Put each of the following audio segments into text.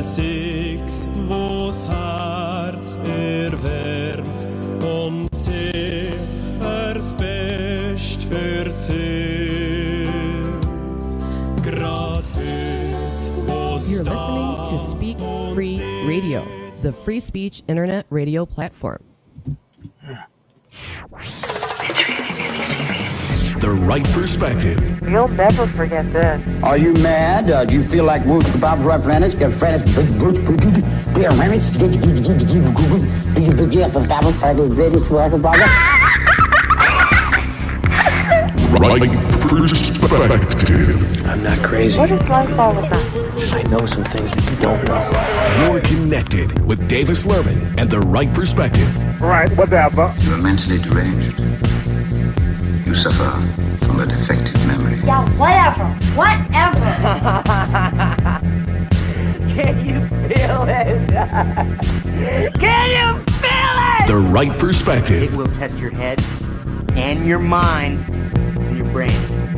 Einziges, wo's Herz erwärmt und sicher's Best verzählt. Grad heut, wo's You're listening to Speak Free Radio, the free speech internet radio platform. It's really, really serious. The right perspective. You'll never forget this. Are you mad? Do you feel like Wolf Kebab's reference? Your friends, Right perspective. I'm not crazy. What is life all about? I know some things that you don't know. You're connected with Davis Lurmann and the right perspective. Right, whatever. You are mentally deranged. You suffer from a defective memory. Yeah, whatever. Can you feel it? Can you feel it? The right perspective. It will test your head and your mind and your brain,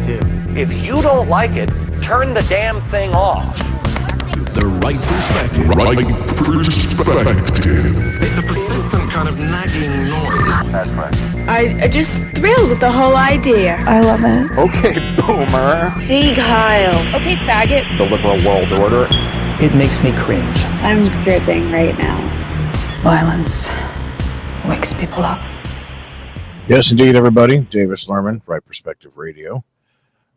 too. If you don't like it, turn the damn thing off. The right perspective. Right perspective. It's a persistent kind of nagging noise. That's right. I'm just thrilled with the whole idea. I love it. Okay, boomer. See, Kyle. Okay, faggot. The liberal world order. It makes me cringe. I'm dripping right now. Violence wakes people up. Yes, indeed, everybody. Davis Lurmann, Right Perspective Radio.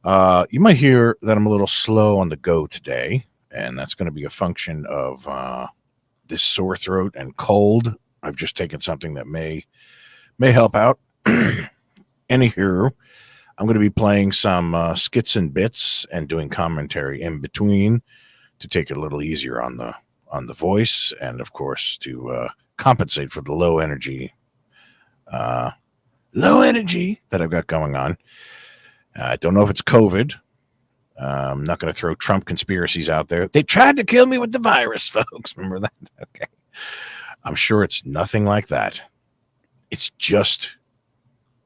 You might hear that I'm a little slow on the go today, and that's going to be a function of this sore throat and cold. I've just taken something that may help out. Anywho, I'm going to be playing some skits and bits and doing commentary in between to take it a little easier on the voice, and of course to compensate for the low energy that I've got going on. I don't know if it's COVID. I'm not going to throw Trump conspiracies out there. They tried to kill me with the virus, folks. Remember that? Okay. I'm sure it's nothing like that. It's just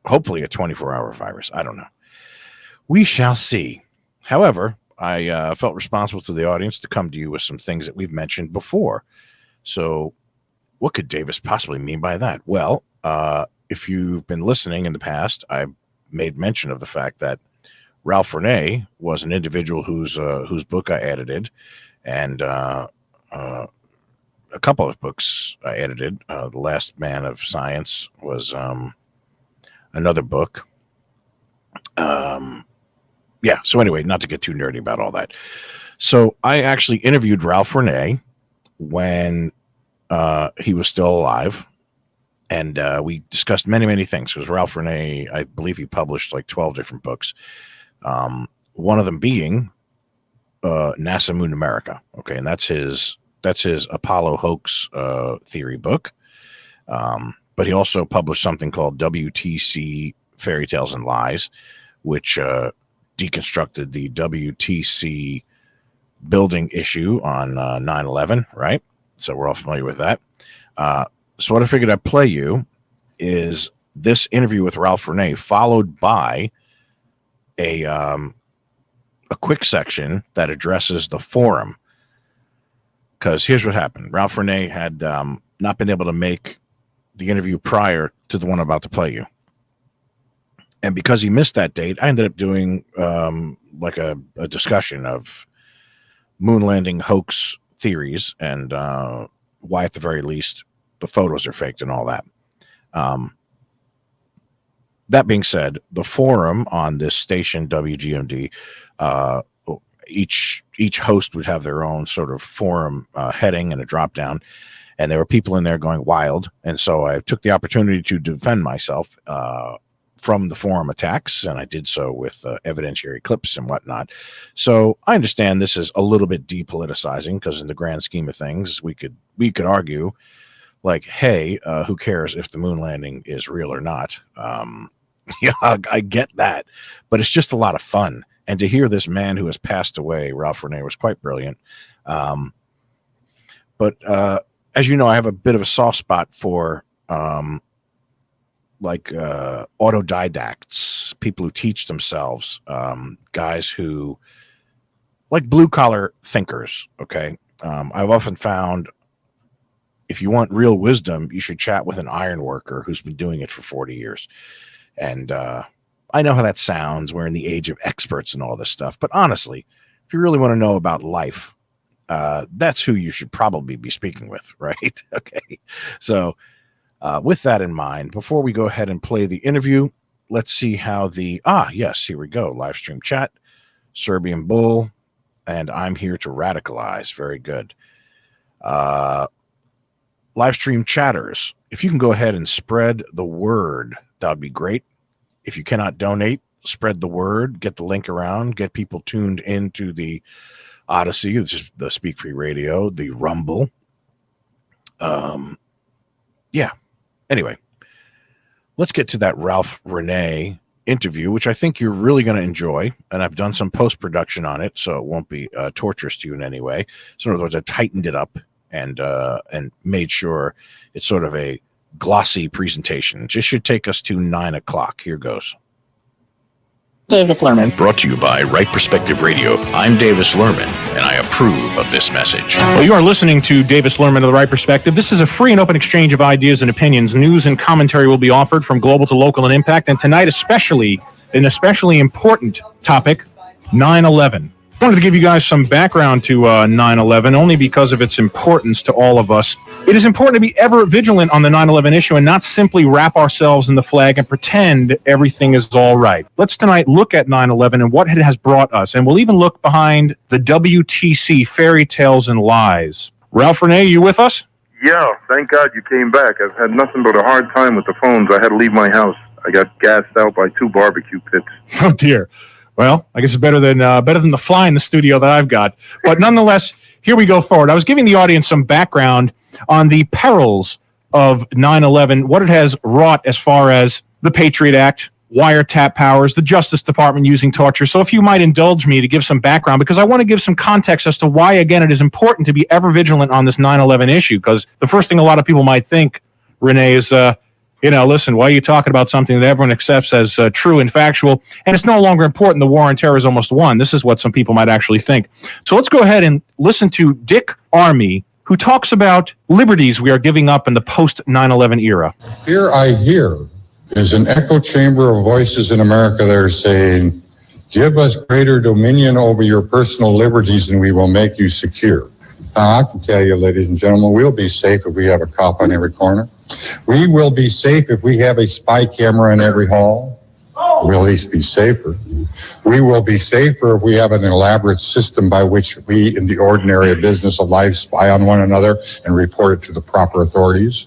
hopefully a 24-hour virus. I don't know. We shall see. However, I felt responsible to the audience to come to you with some things that we've mentioned before. So what could Davis possibly mean by that? Well, if you've been listening in the past, I made mention of the fact that Ralph Renee was an individual whose book I edited, and a couple of books I edited. The Last Man of Science was another book. So anyway, not to get too nerdy about all that. So I actually interviewed Ralph Renee when he was still alive. And we discussed many, many things. Because Ralph Renee, I believe he published like 12 different books. One of them being NASA Moon America. Okay, and that's his Apollo hoax theory book. But he also published something called WTC Fairy Tales and Lies, which deconstructed the WTC building issue on 9/11. Right, so we're all familiar with that. So what I figured I'd play you is this interview with Ralph Renee, followed by a quick section that addresses the forum. Because here's what happened. Ralph Renee had not been able to make the interview prior to the one I'm about to play you. And because he missed that date, I ended up doing like a discussion of moon landing hoax theories and why, at the very least, the photos are faked and all that. That being said, the forum on this station, WGMD, each host would have their own sort of forum heading and a drop down, and there were people in there going wild. And so I took the opportunity to defend myself from the forum attacks, and I did so with evidentiary clips and whatnot. So I understand this is a little bit depoliticizing, because in the grand scheme of things, we could argue, like, hey, who cares if the moon landing is real or not? Yeah, I get that, but it's just a lot of fun. And to hear this man who has passed away, Ralph Renee, was quite brilliant. But as you know, I have a bit of a soft spot for autodidacts, people who teach themselves, guys who, like blue collar thinkers, okay? I've often found if you want real wisdom, you should chat with an iron worker who's been doing it for 40 years. And I know how that sounds. We're in the age of experts and all this stuff. But honestly, if you really want to know about life, that's who you should probably be speaking with, right? Okay. So with that in mind, before we go ahead and play the interview, let's see how yes, here we go. Live stream chat, Serbian Bull, and I'm here to radicalize. Very good. Live stream chatters, if you can go ahead and spread the word, that would be great. If you cannot donate, spread the word, get the link around, get people tuned into the Odyssey, this is the Speak Free Radio, the Rumble. Anyway, let's get to that Ralph Renee interview, which I think you're really going to enjoy. And I've done some post-production on it, so it won't be torturous to you in any way. So in other words, I tightened it up and made sure it's sort of a glossy presentation. It just should take us to 9 o'clock. Here goes. Davis Lurmann. Brought to you by Right Perspective Radio. I'm Davis Lurmann, and I approve of this message. Well, you are listening to Davis Lurmann of the Right Perspective. This is a free and open exchange of ideas and opinions. News and commentary will be offered from global to local and impact. And tonight, an especially important topic, 9/11. I wanted to give you guys some background to 9/11 only because of its importance to all of us. It is important to be ever vigilant on the 9/11 issue and not simply wrap ourselves in the flag and pretend everything is all right. Let's tonight look at 9/11 and what it has brought us, and we'll even look behind the WTC fairy tales and lies. Ralph Renee, you with us? Yeah, thank God you came back. I've had nothing but a hard time with the phones. I had to leave my house. I got gassed out by 2 barbecue pits. Oh, dear. Well, I guess it's better than the fly in the studio that I've got. But nonetheless, here we go forward. I was giving the audience some background on the perils of 9/11, what it has wrought as far as the Patriot Act, wiretap powers, the Justice Department using torture. So if you might indulge me to give some background, because I want to give some context as to why, again, it is important to be ever vigilant on this 9/11 issue, because the first thing a lot of people might think, Renee, is listen, why are you talking about something that everyone accepts as true and factual? And it's no longer important. The war on terror is almost won. This is what some people might actually think. So let's go ahead and listen to Dick Armey, who talks about liberties we are giving up in the post-9/11 era. Here I hear is an echo chamber of voices in America that are saying, give us greater dominion over your personal liberties and we will make you secure. Now, I can tell you, ladies and gentlemen, we'll be safe if we have a cop on every corner. We will be safe if we have a spy camera in every hall. We'll at least be safer. We will be safer if we have an elaborate system by which we, in the ordinary business of life, spy on one another and report it to the proper authorities.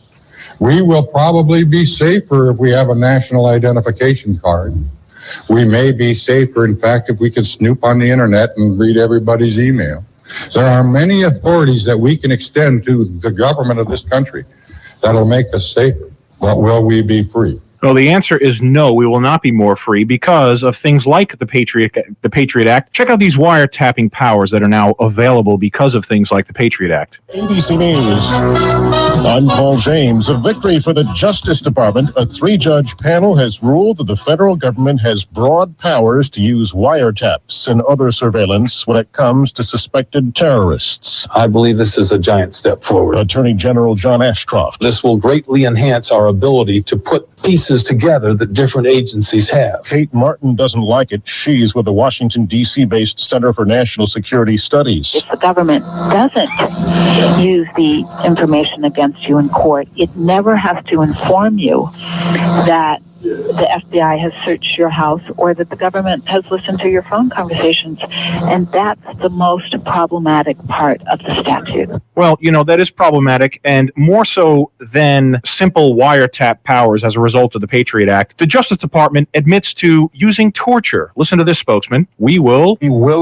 We will probably be safer if we have a national identification card. We may be safer, in fact, if we can snoop on the internet and read everybody's email. There are many authorities that we can extend to the government of this country that'll make us safer. But will we be free? Well, the answer is no, we will not be more free because of things like the Patriot Act. Check out these wiretapping powers that are now available because of things like the Patriot Act. ABC News. I'm Paul James. A victory for the Justice Department. A 3-judge panel has ruled that the federal government has broad powers to use wiretaps and other surveillance when it comes to suspected terrorists. I believe this is a giant step forward. Attorney General John Ashcroft. This will greatly enhance our ability to put pieces together that different agencies have. Kate Martin doesn't like it. She's with the Washington, D.C.-based Center for National Security Studies. If the government doesn't use the information against you in court, it never has to inform you that the FBI has searched your house or that the government has listened to your phone conversations. And that's the most problematic part of the statute. Well, that is problematic, and more so than simple wiretap powers as a result of the Patriot Act. The Justice Department admits to using torture. Listen to this, spokesman. We will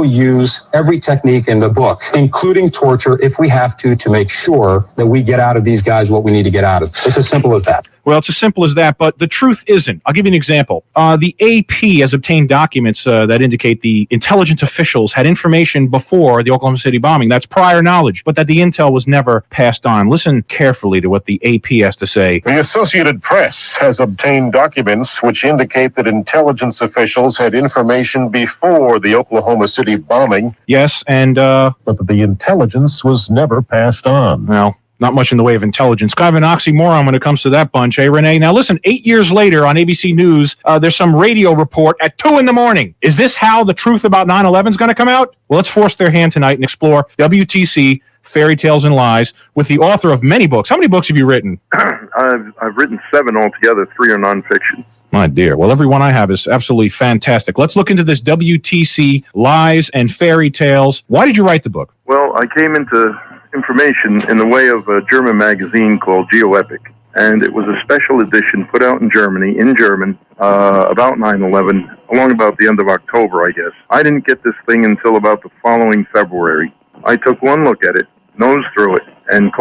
use every technique in the book, including torture, if we have to make sure that we get out of these guys what we need to get out of. It's as simple as that. Well, it's as simple as that, but the truth is isn't. I'll give you an example. The AP has obtained documents that indicate the intelligence officials had information before the Oklahoma City bombing. That's prior knowledge, but that the intel was never passed on. Listen carefully to what the AP has to say. The Associated Press has obtained documents which indicate that intelligence officials had information before the Oklahoma City bombing. Yes, and but that the intelligence was never passed on. Well, not much in the way of intelligence. Kind of an oxymoron when it comes to that bunch, eh, Renee? Now, listen, 8 years later on ABC News, there's some radio report at 2 a.m. Is this how the truth about 9/11 is going to come out? Well, let's force their hand tonight and explore WTC, Fairy Tales and Lies, with the author of many books. How many books have you written? I've written 7 altogether. 3 are nonfiction. My dear. Well, every one I have is absolutely fantastic. Let's look into this WTC, Lies and Fairy Tales. Why did you write the book? Well, I came into information in the way of a German magazine called GeoEpic, and it was a special edition put out in Germany, in German, about 9/11, along about the end of October, I guess. I didn't get this thing until about the following February. I took one look at it, nosed through it, and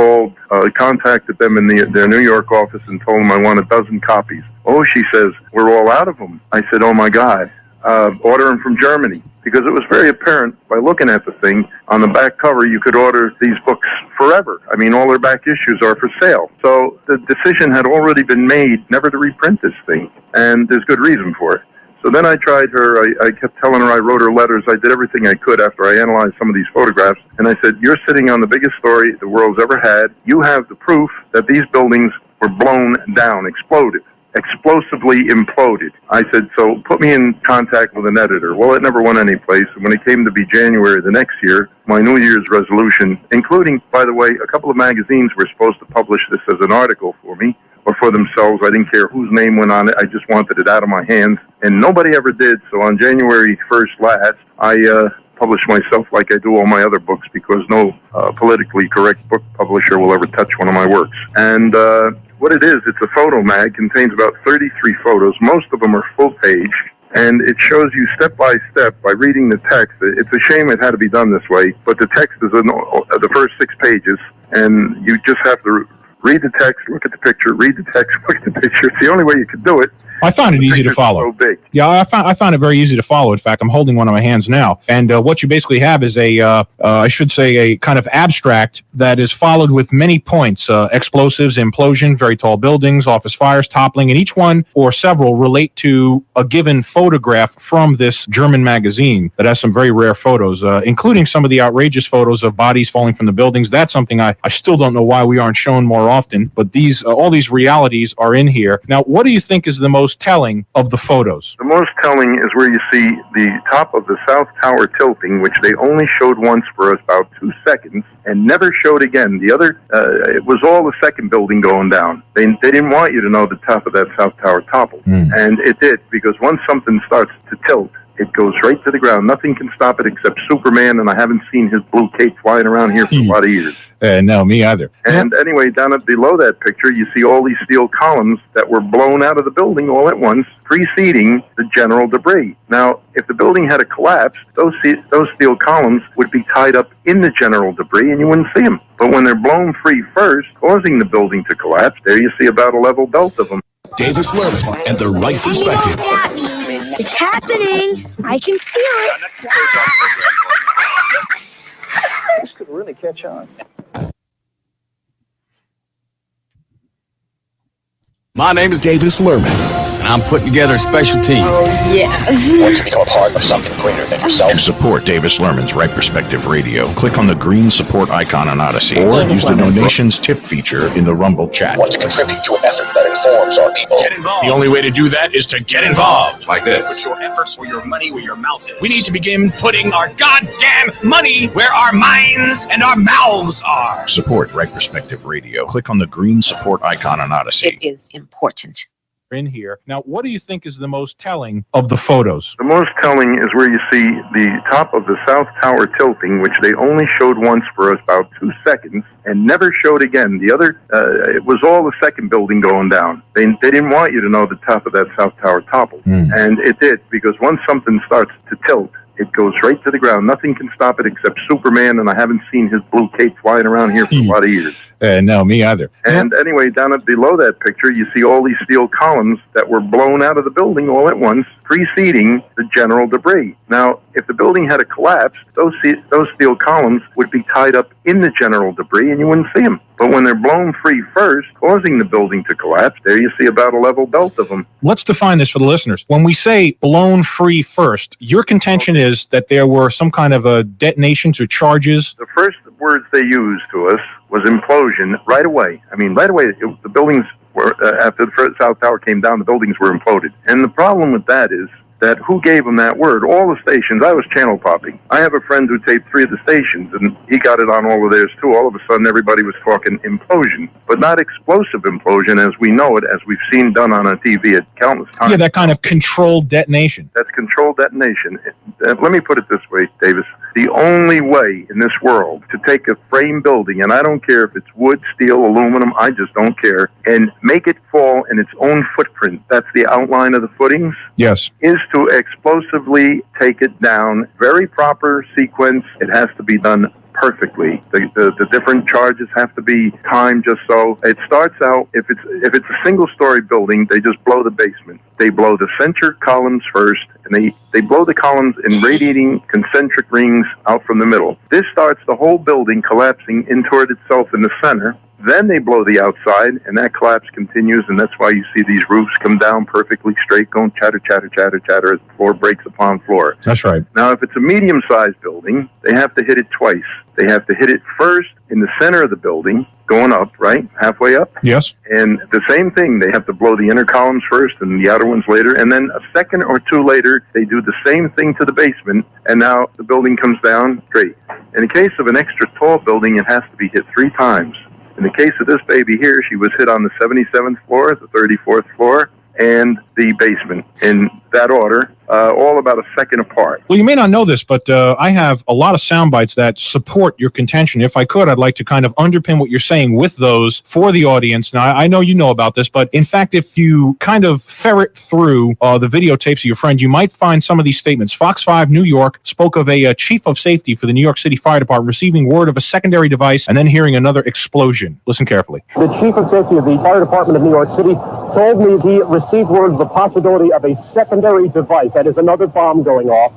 contacted them in their New York office and told them I want a dozen copies. Oh, she says, we're all out of them. I said, oh my God, order them from Germany. Because it was very apparent by looking at the thing, on the back cover, you could order these books forever. I mean, all their back issues are for sale. So the decision had already been made never to reprint this thing. And there's good reason for it. So then I tried her, I kept telling her, I wrote her letters, I did everything I could after I analyzed some of these photographs, and I said, you're sitting on the biggest story the world's ever had. You have the proof that these buildings were blown down, exploded, explosively imploded. I said, so put me in contact with an editor. Well, it never went anyplace, and when it came to be January the next year, my New Year's resolution, including, by the way, a couple of magazines were supposed to publish this as an article for me, or for themselves. I didn't care whose name went on it. I just wanted it out of my hands. And nobody ever did. So on January 1st last, I published myself like I do all my other books, because no politically correct book publisher will ever touch one of my works. And what it is, it's a photo mag, contains about 33 photos. Most of them are full page. And it shows you step by step by reading the text. It's a shame it had to be done this way, but the text is in the first 6 pages. And you just have to read the text, look at the picture, read the text, look at the picture. It's the only way you could do it. I found it easy to follow. So big. Yeah, I found it very easy to follow. In fact, I'm holding one in my hands now. And what you basically have is I should say, a kind of abstract that is followed with many points. Explosives, implosion, very tall buildings, office fires, toppling, and each one or several relate to a given photograph from this German magazine that has some very rare photos, including some of the outrageous photos of bodies falling from the buildings. That's something I still don't know why we aren't shown more often, but these all these realities are in here. Now, what do you think is the most telling of the photos? The most telling is where you see the top of the South Tower tilting, which they only showed once for about 2 seconds and never showed again. The other, it was all the second building going down. They didn't want you to know the top of that South Tower toppled. And it did, because once something starts to tilt, it goes right to the ground. Nothing can stop it except Superman, and I haven't seen his blue cape flying around here for a lot of years. No, me either. And anyway, down below that picture, you see all these steel columns that were blown out of the building all at once, preceding the general debris. Now, if the building had collapsed, those steel columns would be tied up in the general debris, and you wouldn't see them. But when they're blown free first, causing the building to collapse, there you see about a level belt of them. Davis Lurmann and the right perspective. It's happening. I can feel it. This could really catch on. My name is Davis Lurmann, and I'm putting together a special team. Oh, yes. Want to become a part of something greater than yourself? To support Davis Lurman's Right Perspective Radio, click on the green support icon on Odyssey, or use the donations tip feature in the Rumble chat. Want to contribute to an effort that informs our people? Get involved. The only way to do that is to get involved. Like this. Put your efforts or your money where your mouth is. We need to begin putting our goddamn money where our minds and our mouths are. Support Right Perspective Radio. Click on the green support icon on Odyssey. It is important. In here. Now, what do you think is the most telling of the photos? The most telling is where you see the top of the South Tower tilting, which they only showed once for about 2 seconds and never showed again. The other, it was all the second building going down. They didn't want you to know the top of that South Tower toppled. And it did, because once something starts to tilt, it goes right to the ground. Nothing can stop it except Superman, and I haven't seen his blue cape flying around here for a lot of years. No, me either. And anyway, down below that picture, you see all these steel columns that were blown out of the building all at once, preceding the general debris. Now, if the building had collapsed, those steel columns would be tied up in the general debris, and you wouldn't see them. But when they're blown free first, causing the building to collapse, there you see about a level belt of them. Let's define this for the listeners. When we say blown free first, your contention is that there were some kind of detonations or charges? The first words they used to us was implosion right away. I mean, right away, the buildings were, after the first South Tower came down, the buildings were imploded. And the problem with that is that who gave them that word? All the stations. I was channel popping. I have a friend who taped 3 of the stations, and he got it on all of theirs too. All of a sudden, everybody was talking implosion, but not explosive implosion as we know it, as we've seen done on a TV at countless times. Yeah, that kind of controlled detonation. That's controlled detonation. Let me put it this way, Davis. The only way in this world to take a frame building, and I don't care if it's wood, steel, aluminum, I just don't care, and make it fall in its own footprint, that's the outline of the footings, yes, is to explosively take it down. Very proper sequence. It has to be done perfectly. The different charges have to be timed just so. It starts out, if it's a single-story building, they just blow the basement. They blow the center columns first, and they blow the columns in radiating concentric rings out from the middle. This starts the whole building collapsing in toward itself in the center. Then they blow the outside, and that collapse continues, and that's why you see these roofs come down perfectly straight, going chatter, chatter, chatter, chatter as the floor breaks upon floor. That's right. Now, if it's a medium-sized building, they have to hit it twice. They have to hit it first in the center of the building, going up, right? Halfway up. Yes. And the same thing, they have to blow the inner columns first and the outer ones later. And then a second or two later, they do the same thing to the basement. And now the building comes down straight. In the case of an extra tall building, it has to be hit 3 times. In the case of this baby here, she was hit on the 77th floor, the 34th floor, and the basement in that order, all about a second apart. Well, you may not know this, but I have a lot of sound bites that support your contention. If I could, I'd like to kind of underpin what you're saying with those for the audience. Now, I know you know about this, but in fact, if you kind of ferret through the videotapes of your friend, you might find some of these statements. Fox 5 New York spoke of a chief of safety for the New York City Fire Department receiving word of a secondary device and then hearing another explosion. Listen carefully. The chief of safety of the Fire Department of New York City told me he received word of the possibility of a secondary device. That is another bomb going off.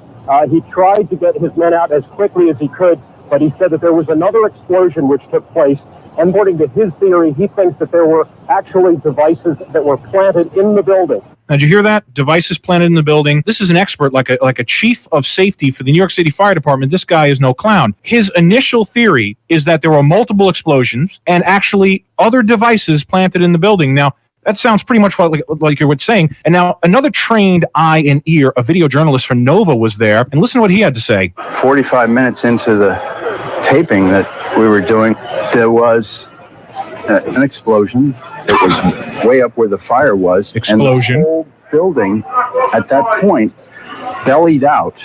He tried to get his men out as quickly as he could, but he said that there was another explosion which took place. And according to his theory, he thinks that there were actually devices that were planted in the building. Now, did you hear that? Devices planted in the building. This is an expert, like a chief of safety for the New York City Fire Department. This guy is no clown. His initial theory is that there were multiple explosions and actually other devices planted in the building. Now, that sounds pretty much like you're saying. And now another trained eye and ear, a video journalist for Nova, was there. And listen to what he had to say. 45 minutes into the taping that we were doing, there was an explosion. It was way up where the fire was. Explosion. And the whole building at that point bellied out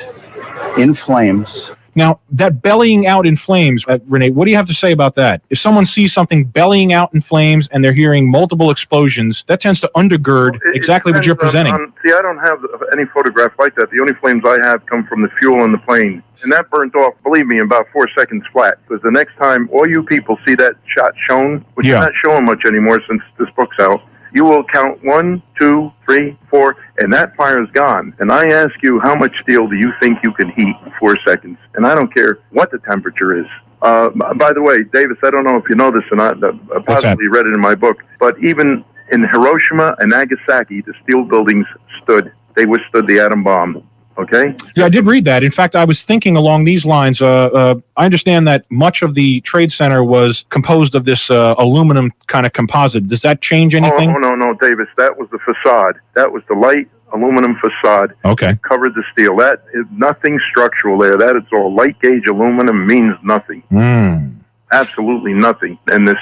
in flames. Now, that bellying out in flames, Renee, what do you have to say about that? If someone sees something bellying out in flames and they're hearing multiple explosions, that tends to undergird exactly what you're presenting. See, I don't have any photograph like that. The only flames I have come from the fuel in the plane. And that burnt off, believe me, in about 4 seconds flat. Because the next time all you people see that shot shown, which is not showing much anymore since this book's out, you will count 1, 2, 3, 4, and that fire is gone. And I ask you, how much steel do you think you can heat in 4 seconds? And I don't care what the temperature is. By the way, Davis, I don't know if you know this or not. I possibly read it in my book. But even in Hiroshima and Nagasaki, the steel buildings stood. They withstood the atom bomb. Okay? Yeah, I did read that. In fact, I was thinking along these lines. I understand that much of the Trade Center was composed of this aluminum kind of composite. Does that change anything? Oh, no, Davis. That was the facade. That was the light aluminum facade. Okay. Covered the steel. That is nothing structural there. That is all light gauge aluminum, means nothing. Absolutely nothing. And this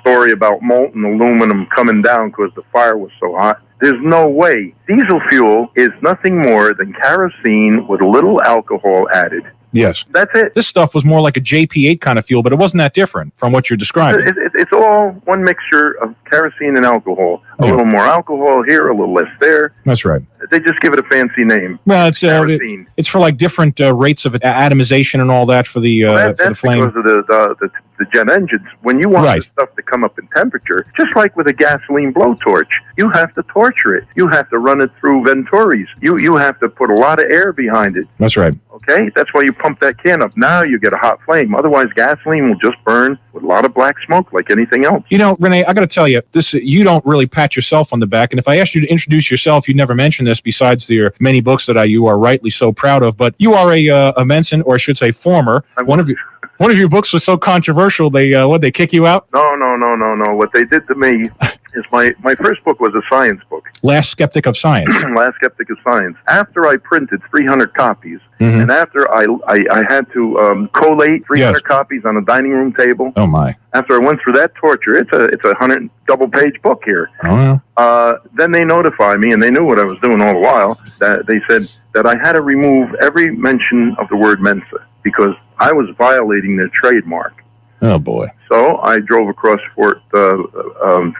story about molten aluminum coming down because the fire was so hot, there's no way. Diesel fuel is nothing more than kerosene with a little alcohol added. Yes. That's it. This stuff was more like a JP8 kind of fuel, but it wasn't that different from what you're describing. It's all one mixture of kerosene and alcohol. A little more alcohol here, a little less there. That's right. They just give it a fancy name. Well, it's for like different rates of atomization and all that for the that's flame. Because of the jet engines. When you want the stuff to come up in temperature, just like with a gasoline blowtorch, you have to torture it. You have to run it through venturis. You have to put a lot of air behind it. That's right. Okay? That's why you pump that can up. Now you get a hot flame. Otherwise, gasoline will just burn with a lot of black smoke like anything else. You know, Renee, I got to tell you, you don't really pat yourself on the back. And if I asked you to introduce yourself, you never mentioned this besides your many books that you are rightly so proud of. But you are a Menson, or I should say former. One of your books was so controversial, they kick you out? No. What they did to me is my first book was a science book. Last Skeptic of Science. Last Skeptic of Science. After I printed 300 copies, and after I had to collate 300 copies on a dining room table. Oh my! After I went through that torture, it's a 100 double-page book here. Oh yeah. Then they notified me, and they knew what I was doing all the while. That they said that I had to remove every mention of the word Mensa because I was violating their trademark. Oh boy! So I drove across Fort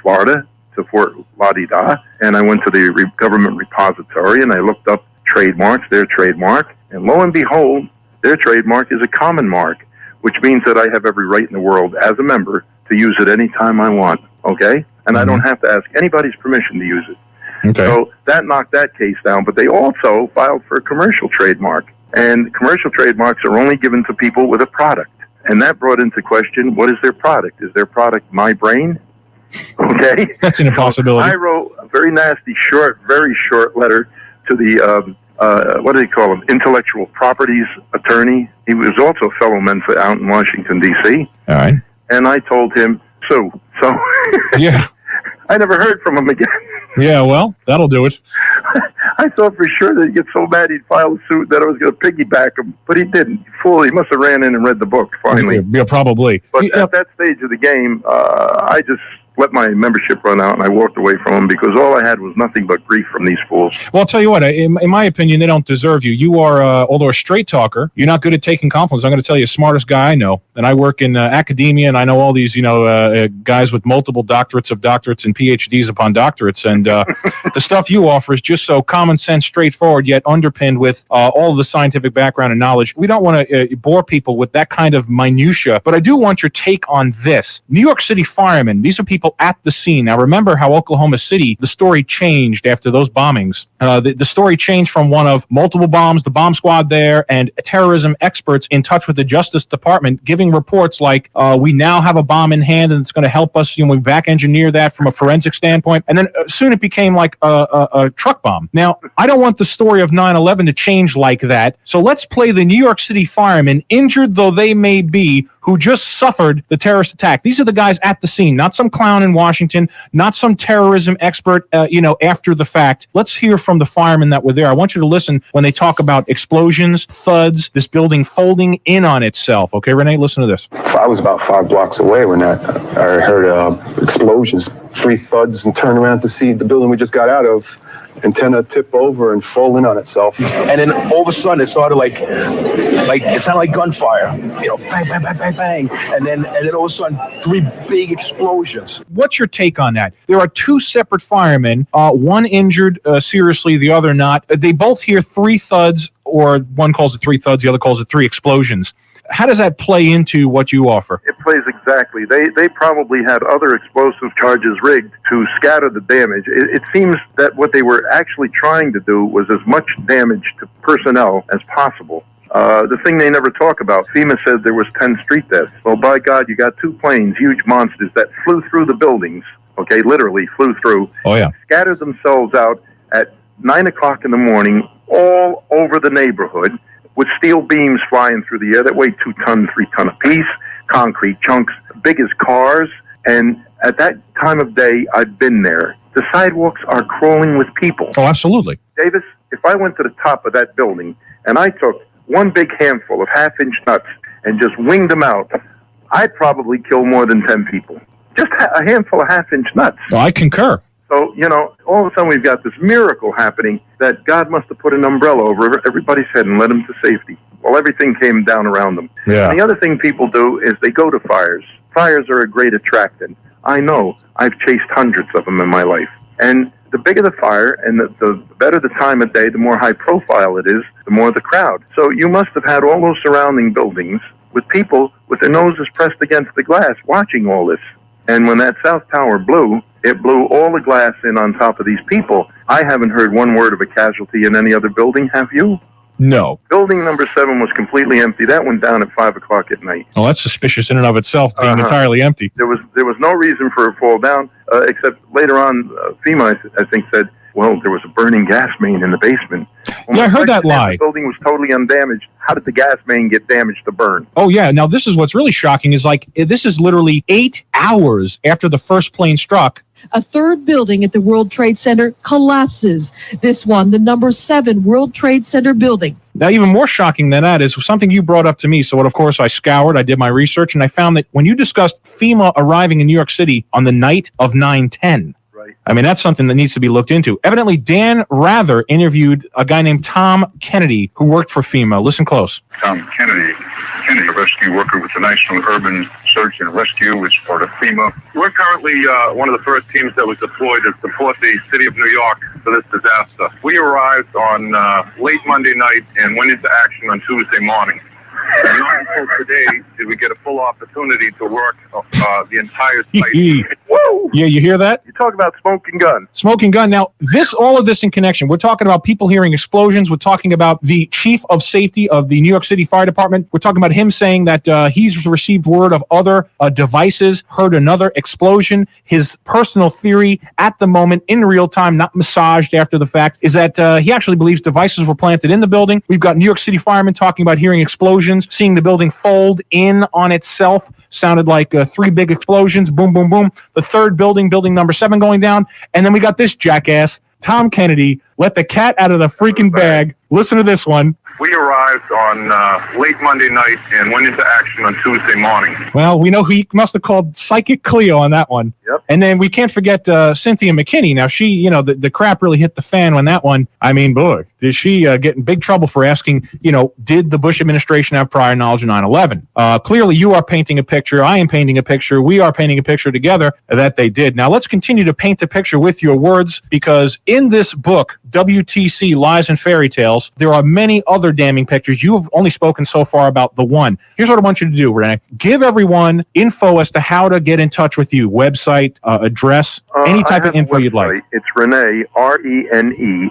Florida to Fort La-di-da, and I went to the government repository, and I looked up trademarks, their trademark, and lo and behold, their trademark is a common mark, which means that I have every right in the world as a member to use it anytime I want, okay? And I don't have to ask anybody's permission to use it. Okay. So that knocked that case down, but they also filed for a commercial trademark, and commercial trademarks are only given to people with a product. And that brought into question, what is their product? Is their product my brain? Okay? That's an impossibility. I wrote a very nasty, very short letter to the, what do they call him? Intellectual properties attorney. He was also a fellow Mensa out in Washington, D.C. All right. And I told him, so. Yeah. I never heard from him again. Yeah, well, that'll do it. I thought for sure that he'd get so mad he'd file a suit that I was going to piggyback him, but he didn't. He must have ran in and read the book, finally. Yeah, probably. But at that stage of the game, I just let my membership run out, and I walked away from them because all I had was nothing but grief from these fools. Well, I'll tell you what, in my opinion, they don't deserve you. You are, although a straight talker, you're not good at taking compliments. I'm going to tell you, the smartest guy I know, and I work in academia, and I know all these, guys with multiple doctorates and PhDs upon doctorates, and the stuff you offer is just so common sense, straightforward, yet underpinned with all of the scientific background and knowledge. We don't want to bore people with that kind of minutia, but I do want your take on this. New York City firemen, these are people at the scene. Now, remember how Oklahoma City, the story changed after those bombings. The story changed from one of multiple bombs, the bomb squad there, and terrorism experts in touch with the Justice Department giving reports like, we now have a bomb in hand and it's going to help us, we back engineer that from a forensic standpoint. And then soon it became like a truck bomb. Now, I don't want the story of 9/11 to change like that. So let's play the New York City firemen, injured though they may be, who just suffered the terrorist attack. These are the guys at the scene, not some clown in Washington, not some terrorism expert, after the fact. Let's hear from the firemen that were there. I want you to listen when they talk about explosions, thuds, this building folding in on itself. Okay, Renee, listen to this. I was about 5 blocks away when I heard explosions, 3 thuds, and turned around to see the building we just got out of. Antenna tip over and fall in on itself. And then all of a sudden it started like it sounded like gunfire. Bang, bang, bang, bang, bang. And then all of a sudden 3 big explosions. What's your take on that? There are 2 separate firemen, one injured seriously, the other not. They both hear 3 thuds, or one calls it 3 thuds, the other calls it 3 explosions. How does that play into what you offer? It plays exactly. They probably had other explosive charges rigged to scatter the damage. It seems that what they were actually trying to do was as much damage to personnel as possible. The thing they never talk about, FEMA said there was 10 street deaths. Well, by God, you got 2 planes, huge monsters, that flew through the buildings, okay, literally flew through, scattered themselves out at 9 o'clock in the morning all over the neighborhood, with steel beams flying through the air that weighed 2 ton, 3 ton apiece, concrete chunks, big as cars. And at that time of day, I've been there. The sidewalks are crawling with people. Oh, absolutely. Davis, if I went to the top of that building and I took one big handful of half-inch nuts and just winged them out, I'd probably kill more than 10 people. Just a handful of half-inch nuts. Well, I concur. So, all of a sudden we've got this miracle happening that God must have put an umbrella over everybody's head and led them to safety. Well, everything came down around them. Yeah. And the other thing people do is they go to fires. Fires are a great attractant. I know. I've chased hundreds of them in my life. And the bigger the fire and the better the time of day, the more high profile it is, the more the crowd. So you must have had all those surrounding buildings with people with their noses pressed against the glass watching all this. And when that South Tower blew, it blew all the glass in on top of these people. I haven't heard one word of a casualty in any other building, have you? No. Building number 7 was completely empty. That went down at 5 o'clock at night. Well, that's suspicious in and of itself, being entirely empty. There was no reason for it to fall down, except later on, FEMA, I think, said, well, there was a burning gas main in the basement. Well, yeah, I heard that lie. The building was totally undamaged. How did the gas main get damaged to burn? Oh, yeah. Now, this is what's really shocking is this is literally 8 hours after the first plane struck. A third building at the World Trade Center collapses. This one, the number 7 World Trade Center building. Now, even more shocking than that is something you brought up to me. So, what, of course, I scoured, I did my research, and I found that when you discussed FEMA arriving in New York City on the night of 9/10, I mean, that's something that needs to be looked into. Evidently, Dan Rather interviewed a guy named Tom Kennedy who worked for FEMA. Listen close. Tom Kennedy, a rescue worker with the National Urban Search and Rescue, which is part of FEMA. We're currently one of the first teams that was deployed to support the city of New York for this disaster. We arrived on late Monday night and went into action on Tuesday morning. And not until today did we get a full opportunity to work the entire site. Whoa! Yeah, you hear that? You talk about smoking gun. Smoking gun. Now, all of this in connection. We're talking about people hearing explosions. We're talking about the chief of safety of the New York City Fire Department. We're talking about him saying that he's received word of other devices, heard another explosion. His personal theory at the moment, in real time, not massaged after the fact, is that he actually believes devices were planted in the building. We've got New York City firemen talking about hearing explosions, seeing the building fold in on itself. Sounded like 3 big explosions. Boom, boom, boom. The third building, building number 7 going down. And then we got this jackass, Tom Kennedy, let the cat out of the freaking bag. Listen to this one. We arrived on late Monday night and went into action on Tuesday morning. Well, we know he must have called Psychic Cleo on that one. Yep. And then we can't forget Cynthia McKinney. Now, she, the crap really hit the fan when that one, I mean, boy, did she get in big trouble for asking, did the Bush administration have prior knowledge of 9/11? Clearly, you are painting a picture. I am painting a picture. We are painting a picture together that they did. Now, let's continue to paint the picture with your words, because in this book, WTC Lies and Fairy Tales, there are many other damning pictures. You have only spoken so far about the one. Here's what I want you to do, Renee. Give everyone info as to how to get in touch with you. Website, address, any type of info you'd like. It's Renee, RENE-R.com.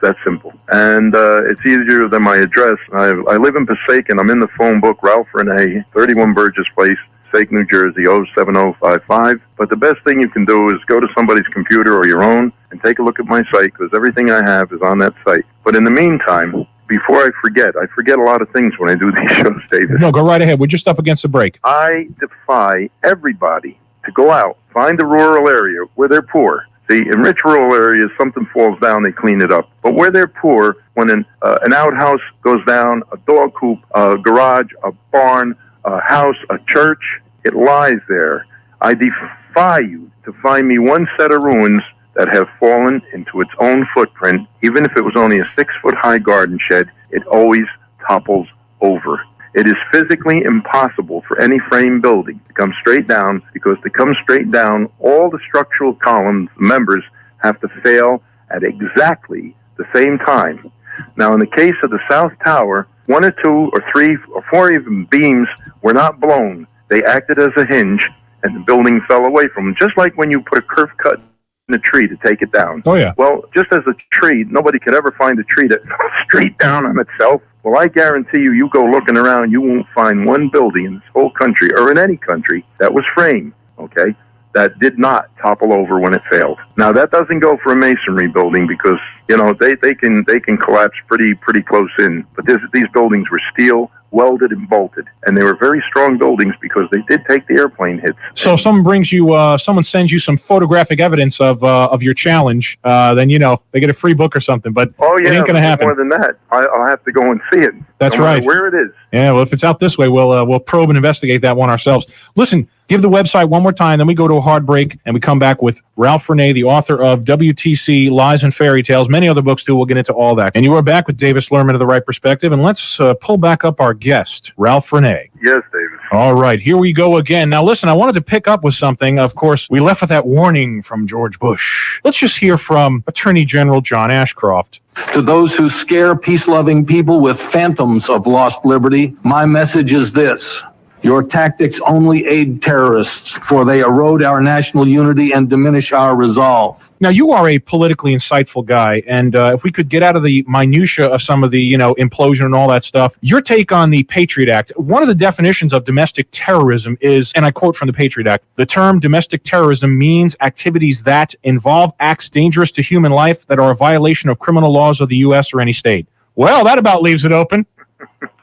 That's simple. And it's easier than my address. I live in Passaic, and I'm in the phone book, Ralph Renee, 31 Burgess Place, Passaic, New Jersey, 07055. But the best thing you can do is go to somebody's computer or your own and take a look at my site, because everything I have is on that site. But in the meantime, before I forget a lot of things when I do these shows, David. No, go right ahead. We're just up against the break. I defy everybody to go out, find a rural area where they're poor. See, in rich rural areas, something falls down, they clean it up. But where they're poor, when an outhouse goes down, a dog coop, a garage, a barn, a house, a church, it lies there. I defy you to find me one set of ruins that have fallen into its own footprint. Even if it was only a 6-foot-high garden shed, it always topples over. It is physically impossible for any frame building to come straight down, because to come straight down, all the structural columns, members, have to fail at exactly the same time. Now, in the case of the South Tower, 1 or 2 or 3 or 4 even beams were not blown. They acted as a hinge, and the building fell away from them, just like when you put a curve cut in a tree to take it down. Oh, yeah. Well, just as a tree, nobody could ever find a tree that fell straight down on itself. Well, I guarantee you, you go looking around, you won't find one building in this whole country, or in any country, that was framed, okay, that did not topple over when it failed. Now, that doesn't go for a masonry building, because, they can collapse pretty close in. But these buildings were steel, welded and bolted, and they were very strong buildings because they did take the airplane hits. So if someone sends you some photographic evidence of your challenge, then they get a free book or something. But oh yeah, it ain't gonna happen. More than that, I'll have to go and see it. That's no matter right. where it is. Yeah, well, if it's out this way, we'll probe and investigate that one ourselves. Listen, Give the website one more time, then we go to a hard break, and we come back with Ralph Renee, the author of WTC, Lies and Fairy Tales, many other books too. We'll get into all that. And you are back with Davis Lurmann of The Right Perspective, and let's pull back up our guest, Ralph Renee. Yes, Davis. All right, here we go again. Now listen, I wanted to pick up with something. Of course, we left with that warning from George Bush. Let's just hear from Attorney General John Ashcroft. To those who scare peace-loving people with phantoms of lost liberty, my message is this. Your tactics only aid terrorists, for they erode our national unity and diminish our resolve. Now, you are a politically insightful guy, and if we could get out of the minutia of some of the, implosion and all that stuff, your take on the Patriot Act, one of the definitions of domestic terrorism is, and I quote from the Patriot Act, the term domestic terrorism means activities that involve acts dangerous to human life that are a violation of criminal laws of the U.S. or any state. Well, that about leaves it open.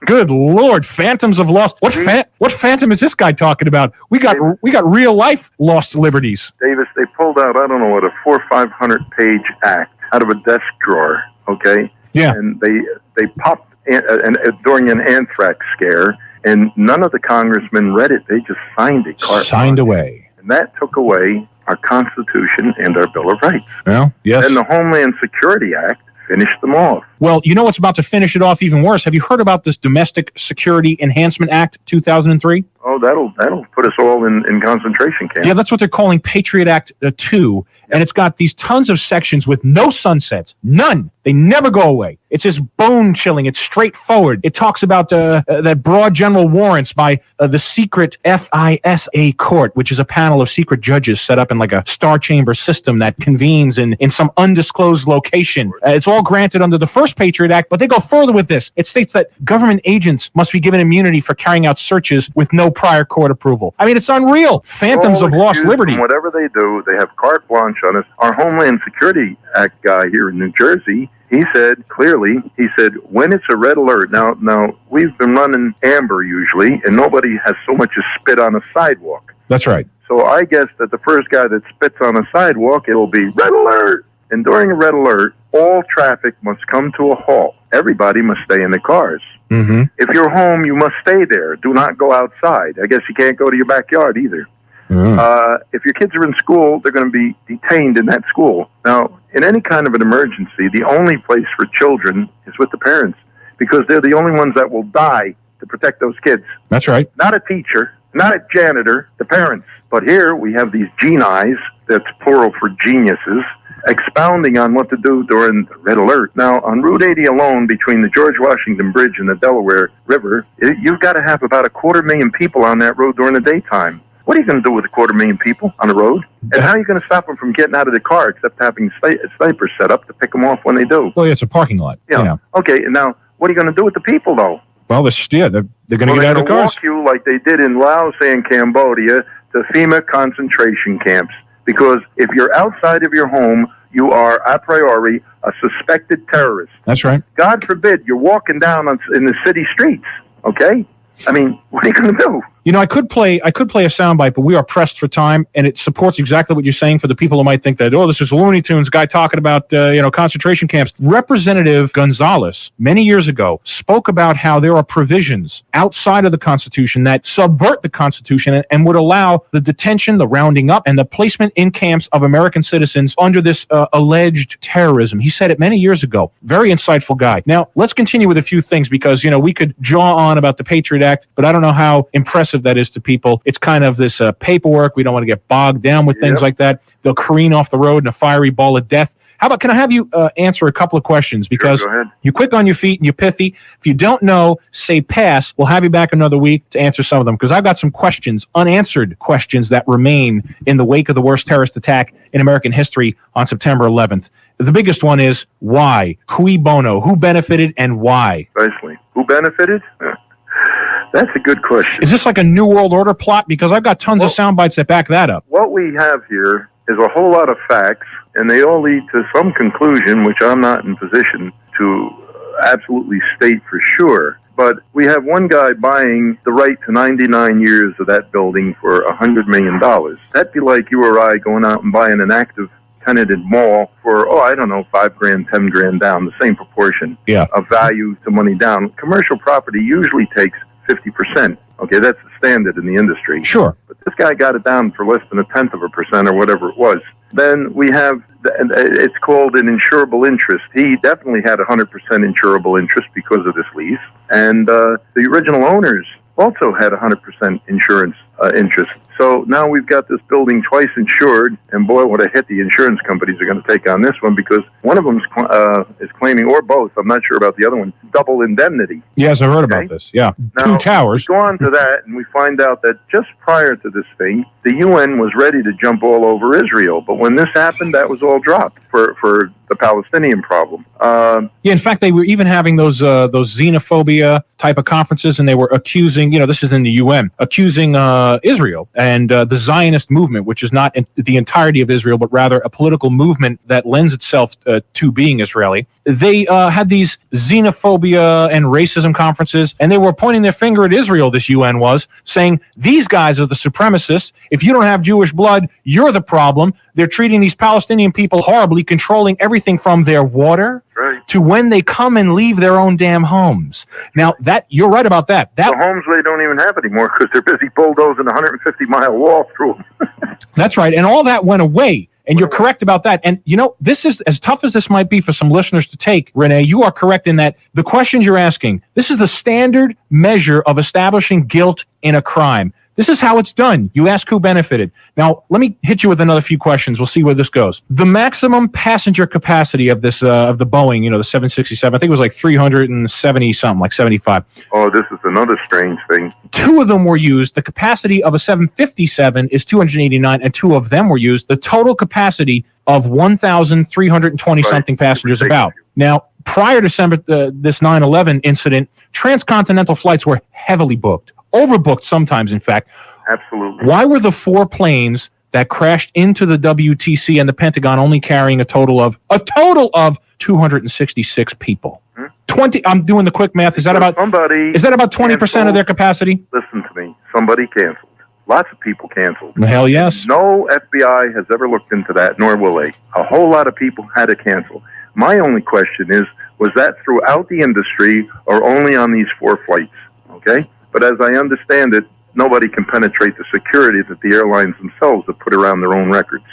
Good Lord, phantoms of lost. What phantom is this guy talking about? We got real life lost liberties. Davis, they pulled out, I don't know what, a 400 or 500 page act out of a desk drawer, okay? Yeah. And they popped during an anthrax scare, and none of the congressmen read it. They just signed it. Signed away. And that took away our Constitution and our Bill of Rights. Well, yes. And the Homeland Security Act finished them off. Well, you know what's about to finish it off even worse? Have you heard about this Domestic Security Enhancement Act 2003? Oh, that'll put us all in concentration camps. Yeah, that's what they're calling Patriot Act 2. And it's got these tons of sections with no sunsets. None. They never go away. It's just bone-chilling. It's straightforward. It talks about that broad general warrants by the secret FISA court, which is a panel of secret judges set up in like a star chamber system that convenes in some undisclosed location. It's all granted under the first Patriot Act, but they go further with this. It states that government agents must be given immunity for carrying out searches with no prior court approval. I mean, it's unreal. Phantoms of lost liberty. Whatever they do, they have carte blanche on us. Our Homeland Security Act guy here in New Jersey, he said clearly, when it's a red alert, now we've been running amber usually, and nobody has so much as spit on a sidewalk. That's right. So I guess that the first guy that spits on a sidewalk, it'll be red alert. And during a red alert, all traffic must come to a halt. Everybody must stay in the cars. Mm-hmm. If you're home, you must stay there. Do not go outside. I guess you can't go to your backyard either. If your kids are in school, they're going to be detained in that school. Now, in any kind of an emergency, the only place for children is with the parents, because they're the only ones that will die to protect those kids. That's right. Not a teacher, not a janitor, the parents. But here we have these genies, that's plural for geniuses, expounding on what to do during the red alert. Now, on Route 80 alone, between the George Washington Bridge and the Delaware River, you've got to have about 250,000 people on that road during the daytime. What are you going to do with 250,000 people on the road? And how are you going to stop them from getting out of the car except having snipers set up to pick them off when they do? Well, it's a parking lot. Yeah. Okay, and now, what are you going to do with the people, though? Well, they're going to get out of the cars. Walk you like they did in Laos and Cambodia to FEMA concentration camps. Because if you're outside of your home, you are a priori a suspected terrorist. That's right. God forbid you're walking down in the city streets, okay? I mean, what are you going to do? You know, I could play a soundbite, but we are pressed for time, and it supports exactly what you're saying for the people who might think that, this is Looney Tunes guy talking about, concentration camps. Representative Gonzalez, many years ago, spoke about how there are provisions outside of the Constitution that subvert the Constitution and would allow the detention, the rounding up, and the placement in camps of American citizens under this alleged terrorism. He said it many years ago. Very insightful guy. Now, let's continue with a few things because, we could jaw on about the Patriot Act, but I don't know how impressive that is to people. It's kind of this paperwork. We don't want to get bogged down with things like that. They'll careen off the road in a fiery ball of death. How about, can I have you answer a couple of questions? Because you're quick on your feet and you're pithy. If you don't know, say pass. We'll have you back another week to answer some of them because I've got some questions, unanswered questions that remain in the wake of the worst terrorist attack in American history on September 11th. The biggest one is why? Cui bono? Who benefited and why? Precisely. Who benefited? That's a good question. Is this like a New World Order plot? Because I've got tons of sound bites that back that up. What we have here is a whole lot of facts, and they all lead to some conclusion, which I'm not in position to absolutely state for sure. But we have one guy buying the right to 99 years of that building for $100 million. That'd be like you or I going out and buying an active tenanted mall for, $5,000, $10,000 down, the same proportion of value to money down. Commercial property usually takes 50%. Okay, that's the standard in the industry. Sure. But This guy got it down for less than 0.1% or whatever it was. Then we have, it's called an insurable interest. He definitely had 100% insurable interest because of this lease. And the original owners also had 100% insurance interest. So now we've got this building twice insured, and boy, what a hit the insurance companies are going to take on this one, because one of them is claiming, or both, I'm not sure about the other one, double indemnity. Yes, I heard about this. Yeah. Now, 2 towers. We go on to that, and we find out that just prior to this thing, the UN was ready to jump all over Israel. But when this happened, that was all dropped for the Palestinian problem. Yeah, in fact, they were even having those xenophobia type of conferences, and they were accusing, this is in the UN, accusing Israel and the Zionist movement, which is not the entirety of Israel, but rather a political movement that lends itself to being Israeli. They had these xenophobia and racism conferences, and they were pointing their finger at Israel, this UN was, saying, these guys are the supremacists. If you don't have Jewish blood, you're the problem. They're treating these Palestinian people horribly, controlling everything from their water to when they come and leave their own damn homes. Now, you're right about that. The homes they don't even have anymore because they're busy bulldozing a 150-mile wall through them. That's right. And all that went away. And you're correct about that. And, this is, as tough as this might be for some listeners to take, Renee, you are correct in that the questions you're asking, this is the standard measure of establishing guilt in a crime. This is how it's done. You ask who benefited. Now, let me hit you with another few questions. We'll see where this goes. The maximum passenger capacity of this, of the Boeing, the 767, I think it was like 370 something, like 75. Oh, this is another strange thing. 2 of them were used. The capacity of a 757 is 289, and 2 of them were used. The total capacity of 1,320 something passengers about. Now, prior to this 9/11 incident, transcontinental flights were heavily booked. Overbooked sometimes, in fact. Absolutely. Why were the 4 planes that crashed into the WTC and the Pentagon only carrying a total of 266 people? 20. I'm doing the quick math. Is that about 20% of their capacity? Listen to me. Somebody canceled. Lots of people canceled. Hell yes. No FBI has ever looked into that, nor will they. A whole lot of people had to cancel. My only question is, was that throughout the industry or only on these 4 flights? Okay? But as I understand it, nobody can penetrate the security that the airlines themselves have put around their own records.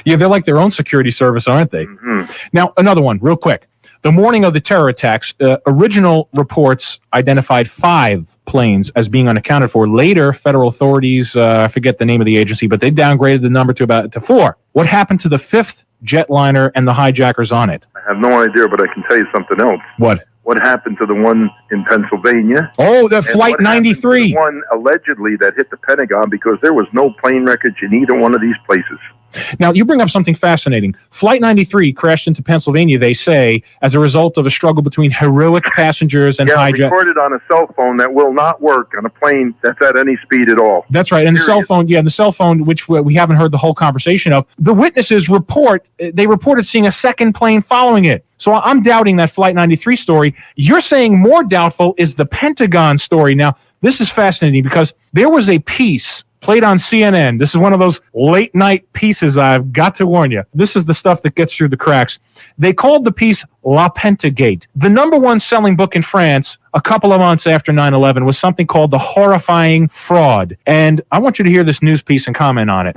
Yeah, they're like their own security service, aren't they? Mm-hmm. Now, another one, real quick. The morning of the terror attacks, original reports identified 5 planes as being unaccounted for. Later, federal authorities, I forget the name of the agency, but they downgraded the number to 4. What happened to the 5th jetliner and the hijackers on it? I have no idea, but I can tell you something else. What? What happened to the one in Pennsylvania? Oh, the Flight 93. The one allegedly that hit the Pentagon, because there was no plane wreckage in either one of these places. Now, you bring up something fascinating. Flight 93 crashed into Pennsylvania, they say, as a result of a struggle between heroic passengers and hijackers. Recorded on a cell phone that will not work on a plane that's at any speed at all. That's right. And the cell phone, which we haven't heard the whole conversation of, the witnesses reported seeing a second plane following it. So I'm doubting that Flight 93 story. You're saying more doubtful is the Pentagon story. Now, this is fascinating because there was a piece played on CNN. This is one of those late night pieces, I've got to warn you. This is the stuff that gets through the cracks. They called the piece La Pentagate. The #1 selling book in France a couple of months after 9/11 was something called The Horrifying Fraud. And I want you to hear this news piece and comment on it.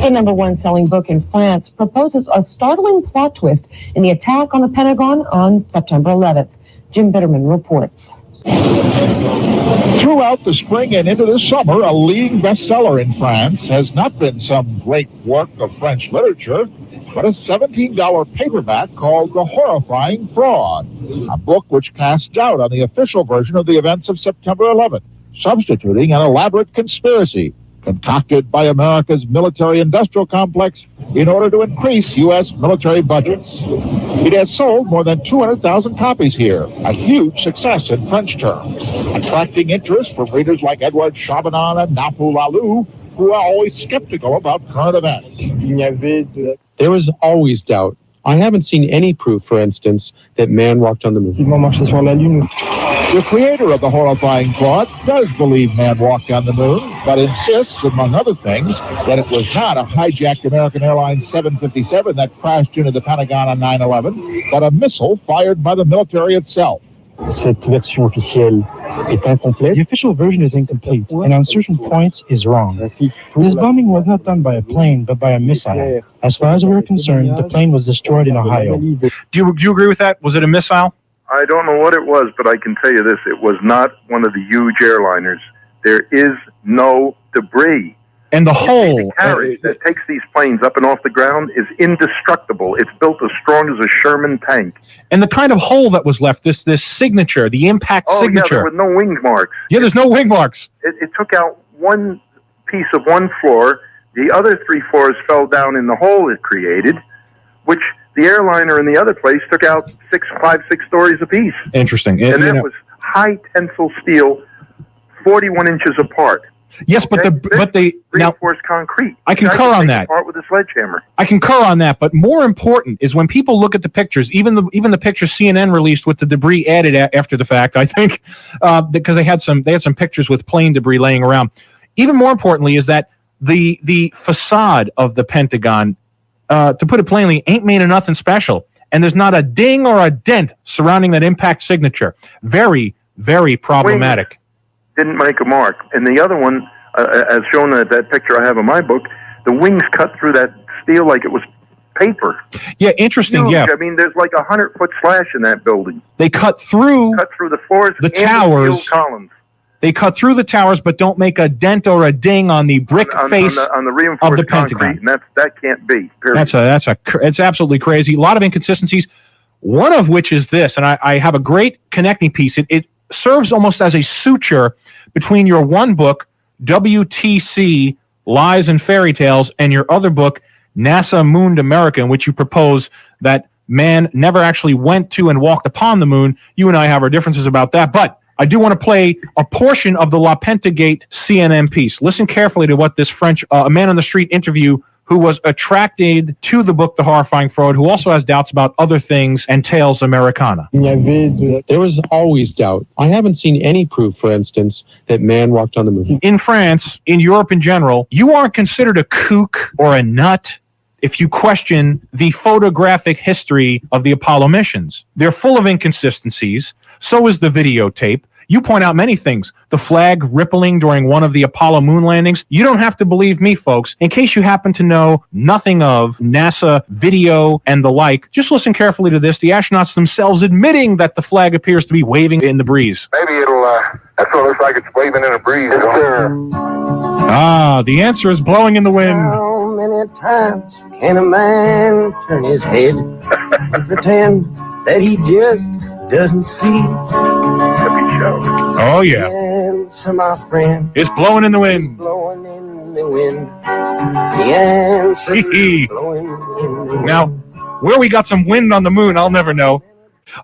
The #1 selling book in France proposes a startling plot twist in the attack on the Pentagon on September 11th. Jim Bitterman reports. Throughout the spring and into the summer, a leading bestseller in France has not been some great work of French literature, but a $17 paperback called The Horrifying Fraud, a book which casts doubt on the official version of the events of September 11th, substituting an elaborate conspiracy concocted by America's military-industrial complex in order to increase U.S. military budgets. It has sold more than 200,000 copies here, a huge success in French terms, attracting interest from readers like Edward Chabannon and Nafu Lalou, who are always skeptical about current events. There was always doubt. I haven't seen any proof, for instance, that man walked on the moon. The creator of The Horrifying Fraud does believe man walked on the moon, but insists, among other things, that it was not a hijacked American Airlines 757 that crashed into the Pentagon on 9/11, but a missile fired by the military itself. Cette version officielle The official version is incomplete, and on certain points is wrong. This bombing was not done by a plane, but by a missile. As far as we're concerned, the plane was destroyed in Ohio. Do you agree with that? Was it a missile? I don't know what it was, but I can tell you this. It was not one of the huge airliners. There is no debris. And the hole carriage that takes these planes up and off the ground is indestructible. It's built as strong as a Sherman tank. And the kind of hole that was left, this signature, the impact signature. Yeah, there were no wing marks. Yeah, there's no wing marks. It took out one piece of one floor. The other 3 floors fell down in the hole it created, which the airliner in the other place took out 6 stories apiece. Interesting. And that was high tensile steel, 41 inches apart. Yes, okay? but they reinforced concrete. I concur on that. Apart with a sledgehammer. I concur on that, but more important is when people look at the pictures, even the pictures CNN released with the debris added after the fact. I think because they had some pictures with plane debris laying around. Even more importantly is that the facade of the Pentagon, to put it plainly, ain't made of nothing special, and there's not a ding or a dent surrounding that impact signature. Very, very problematic. Didn't make a mark. And the other one, as shown in that picture I have in my book, the wings cut through that steel like it was paper. Yeah, interesting. Huge. Yeah, I mean, there's like 100-foot slash in that building. They cut through the floors, the towers, the steel columns. They cut through the towers, but don't make a dent or a ding on the brick face on the reinforced of the concrete. Pentagon. And that can't be. Period. It's absolutely crazy. A lot of inconsistencies. One of which is this, and I have a great connecting piece. It serves almost as a suture between your one book, WTC, Lies and Fairy Tales, and your other book, NASA Mooned America, in which you propose that man never actually went to and walked upon the moon. You and I have our differences about that, but I do want to play a portion of the La Pentagate CNN piece. Listen carefully to what this French, a man on the street interview who was attracted to the book, The Horrifying Fraud, who also has doubts about other things and Tales Americana. There was always doubt. I haven't seen any proof, for instance, that man walked on the moon. In France, in Europe in general, you aren't considered a kook or a nut if you question the photographic history of the Apollo missions. They're full of inconsistencies. So is the videotape. You point out many things. The flag rippling during one of the Apollo moon landings. You don't have to believe me, folks. In case you happen to know nothing of NASA video and the like, just listen carefully to this. The astronauts themselves admitting that the flag appears to be waving in the breeze. Maybe it'll, that's what it looks like, it's waving in a breeze. The answer is blowing in the wind. How many times can a man turn his head and pretend that he just doesn't see? Oh, yeah. Answer, my friend. It's blowing in the wind. Blowing in the wind. The answer is blowing in the wind. Now, where we got some wind on the moon, I'll never know.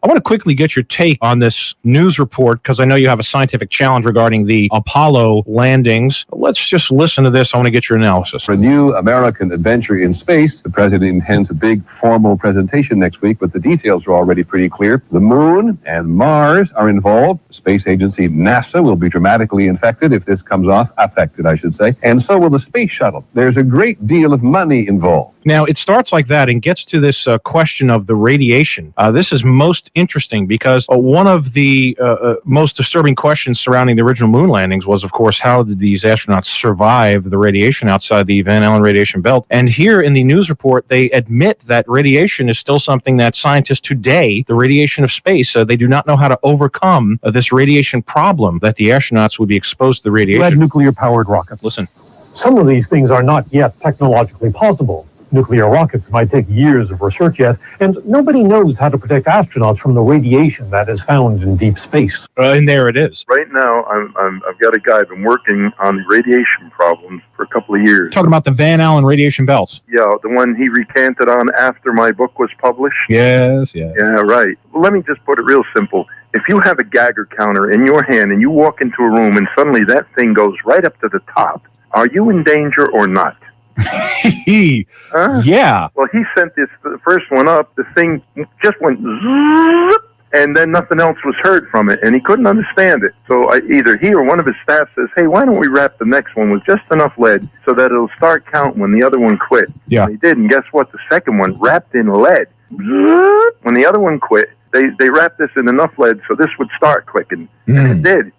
I want to quickly get your take on this news report because I know you have a scientific challenge regarding the Apollo landings. Let's just listen to this. I want to get your analysis. For a new American adventure in space, the president intends a big formal presentation next week, but the details are already pretty clear. The moon and Mars are involved. The space agency NASA will be dramatically affected if this comes off, affected, I should say, and so will the space shuttle. There's a great deal of money involved. Now, it starts like that and gets to this question of the radiation. This is most interesting because one of the most disturbing questions surrounding the original moon landings was, of course, how did these astronauts survive the radiation outside the Van Allen radiation belt? And here in the news report, they admit that radiation is still something that scientists today, the radiation of space, they do not know how to overcome this radiation problem that the astronauts would be exposed to the radiation. Lead nuclear-powered rockets. Listen. Some of these things are not yet technologically possible. Nuclear rockets might take years of research yet, and nobody knows how to protect astronauts from the radiation that is found in deep space. And there it is. Right now, I've got a guy been working on the radiation problems for a couple of years. Talking about the Van Allen radiation belts. Yeah, the one he recanted on after my book was published. Yes, yes. Yeah, right. Well, let me just put it real simple. If you have a Geiger counter in your hand and you walk into a room and suddenly that thing goes right up to the top, are you in danger or not? Huh? Yeah. Well, he sent the first one up. The thing just went zzz, and then nothing else was heard from it, and he couldn't understand it. So either he or one of his staff says, hey, why don't we wrap the next one with just enough lead so that it'll start counting when the other one quit? Yeah. And he did, and guess what? The second one wrapped in lead. Zzz, when the other one quit, they wrapped this in enough lead so this would start clicking, and it did.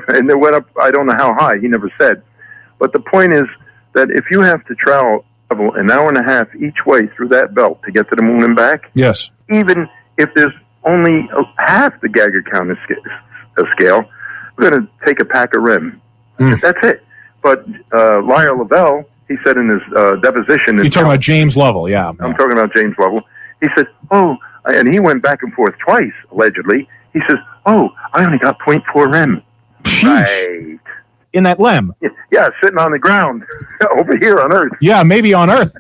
and they went up, I don't know how high, he never said. But the point is that if you have to travel an hour and a half each way through that belt to get to the moon and back, yes, even if there's only half the Geiger counter scale, we're going to take a pack of REM. That's it. But Lyra Lavelle, he said in his deposition... You're talking about James Lovell, yeah. I'm talking about James Lovell. He said, and he went back and forth twice, allegedly. He says, I only got 0.4 REM. Right. In that LEM. Yeah, sitting on the ground over here on Earth. Yeah, maybe on Earth.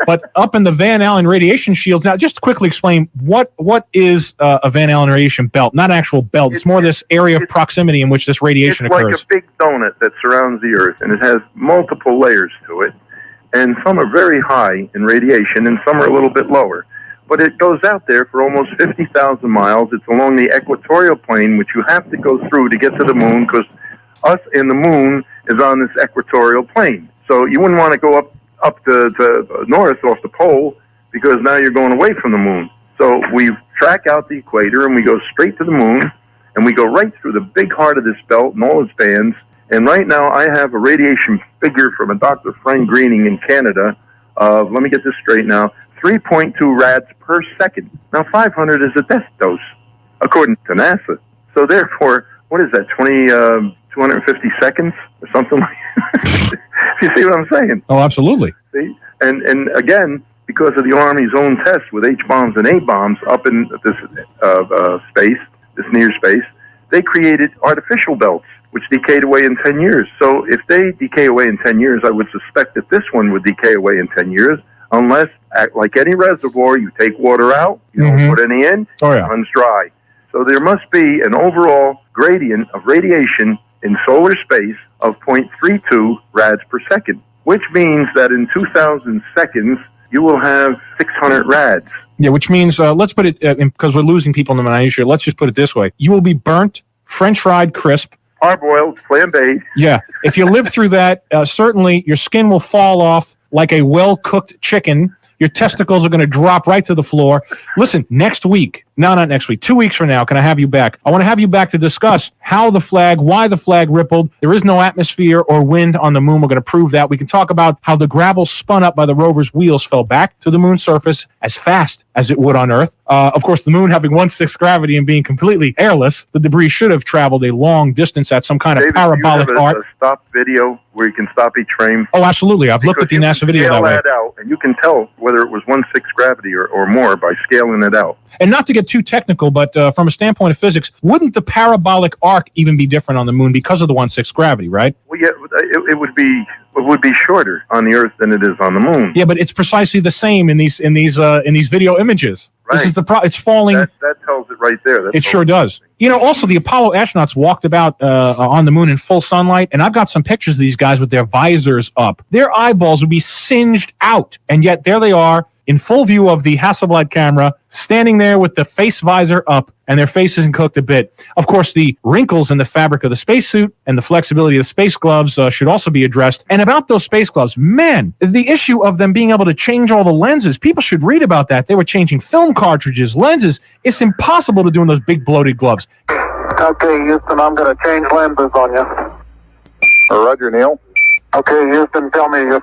But up in the Van Allen radiation shields. Now, just to quickly explain, what is a Van Allen radiation belt? Not an actual belt. It's more this area of proximity in which this radiation occurs. It's like a big donut that surrounds the Earth, and it has multiple layers to it. And some are very high in radiation, and some are a little bit lower. But it goes out there for almost 50,000 miles. It's along the equatorial plane, which you have to go through to get to the moon, because us and the moon is on this equatorial plane. So you wouldn't want to go up to north off the pole, because now you're going away from the moon. So we track out the equator and we go straight to the moon, and we go right through the big heart of this belt and all its bands. And right now I have a radiation figure from a Dr. Frank Greening in Canada of, let me get this straight now, 3.2 rads per second. Now 500 is a death dose, according to NASA. So therefore, what is that, 250 seconds or something like that? You see what I'm saying? Oh, absolutely. See? And again, because of the Army's own tests with H-bombs and A-bombs up in this space, this near space, they created artificial belts, which decayed away in 10 years. So if they decay away in 10 years, I would suspect that this one would decay away in 10 years, unless, like any reservoir, you take water out, you don't put any in, it runs dry. So there must be an overall gradient of radiation in solar space of 0.32 rads per second, which means that in 2,000 seconds, you will have 600 rads. Yeah, which means, let's put it, because we're losing people in the minutia, let's just put it this way. You will be burnt, French fried crisp. Parboiled, flambéed. Yeah, if you live through that, certainly your skin will fall off like a well-cooked chicken. Your testicles are going to drop right to the floor. Listen, next week, no, not next week, 2 weeks from now, can I have you back? I want to have you back to discuss how the flag, why the flag rippled. There is no atmosphere or wind on the moon. We're going to prove that. We can talk about how the gravel spun up by the rover's wheels fell back to the moon's surface as fast as it would on Earth. Of course, the moon having 1/6 gravity and being completely airless, the debris should have traveled a long distance at some kind of parabolic arc. A stop video where you can stop each frame? Oh, absolutely. I've looked at the NASA video that way. Out, and you can tell whether it was 1/6 gravity or more by scaling it out. And not to get too technical, but from a standpoint of physics, wouldn't the parabolic arc even be different on the moon because of the 1/6 gravity, right? Well, yeah, it would be shorter on the Earth than it is on the moon. Yeah, but it's precisely the same in these video images. Right. This is it's falling. That tells it right there. It sure does. You know, also the Apollo astronauts walked about on the moon in full sunlight, and I've got some pictures of these guys with their visors up. Their eyeballs would be singed out, and yet there they are in full view of the Hasselblad camera, standing there with the face visor up, and their face isn't cooked a bit. Of course, the wrinkles in the fabric of the spacesuit and the flexibility of the space gloves should also be addressed. And about those space gloves, man, the issue of them being able to change all the lenses, people should read about that. They were changing film cartridges, lenses. It's impossible to do in those big bloated gloves. Okay, Houston, I'm going to change lenses on you. Roger, Neil. Okay, Houston, tell me,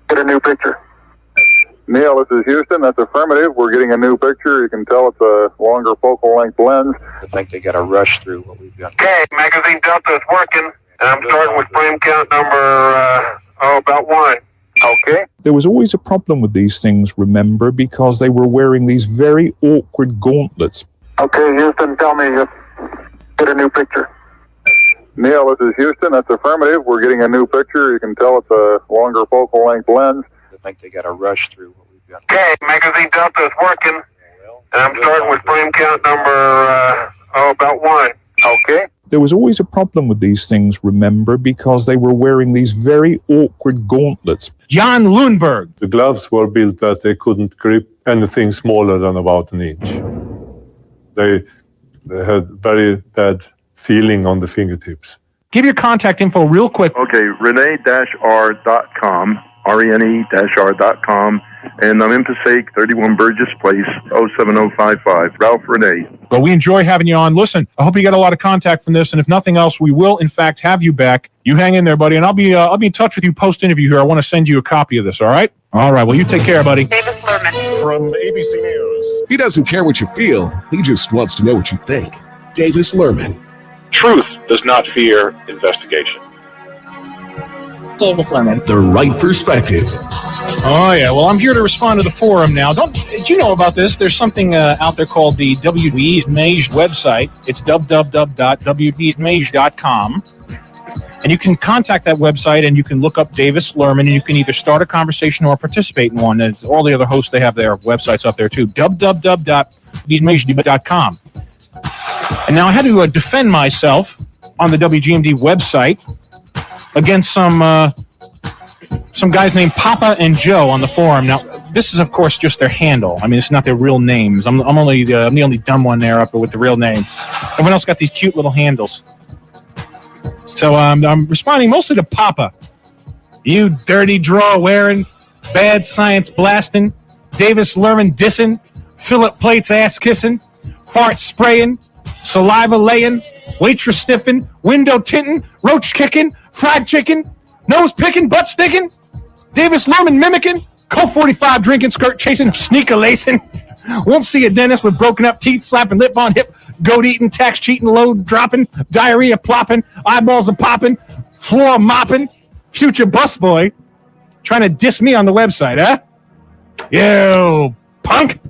get a new picture. Neil, this is Houston. That's affirmative. We're getting a new picture. You can tell it's a longer focal length lens. I think they got to rush through what we've got. Okay, magazine Delta is working, and I'm starting with frame count number, about 1. Okay. There was always a problem with these things, remember, because they were wearing these very awkward gauntlets. Okay, Houston, tell me, get a new picture. Neil, this is Houston. That's affirmative. We're getting a new picture. You can tell it's a longer focal length lens. I think they got to rush through what we've got. Okay, magazine Delta is working, and I'm starting with frame count number, about 1. Okay. There was always a problem with these things, remember, because they were wearing these very awkward gauntlets. Jan Lundberg. The gloves were built that they couldn't grip anything smaller than about an inch. They had very bad feeling on the fingertips. Give your contact info real quick. Okay, Rene-R.com, rene-r.com. And I'm in Passaic, 31 Burgess Place, 07055. Ralph Renee. Well, we enjoy having you on. Listen, I hope you get a lot of contact from this, and if nothing else, we will, in fact, have you back. You hang in there, buddy, and I'll be in touch with you post-interview here. I want to send you a copy of this, all right? All right, well, you take care, buddy. Davis Lurmann. From ABC News. He doesn't care what you feel. He just wants to know what you think. Davis Lurmann. Truth does not fear investigation. Davis Lurmann. The right perspective. Oh, yeah. Well, I'm here to respond to the forum now. Do you know about this? There's something out there called the WBMage website. It's www.wbmage.com. And you can contact that website and you can look up Davis Lurmann and you can either start a conversation or participate in one. And all the other hosts, they have their websites up there too. www.wbmage.com. And now I had to defend myself on the WGMD website against some guys named Papa and Joe on the forum. Now, this is, of course, just their handle. I mean, it's not their real names. I'm the only dumb one there up with the real name. Everyone else got these cute little handles. So I'm responding mostly to Papa. You dirty drawer-wearing, bad science blasting, Davis Lurmann dissing, Philip Plate's ass-kissing, fart spraying, saliva laying, waitress sniffing, window tinting, roach kicking, fried chicken, nose picking, butt sticking, Davis Lurmann mimicking, Colt 45 drinking, skirt chasing, sneaker lacing, won't see a dentist with broken up teeth, slapping lip on hip, goat eating, tax cheating, load dropping, diarrhea plopping, eyeballs a popping, floor mopping, future busboy, trying to diss me on the website, huh? You punk!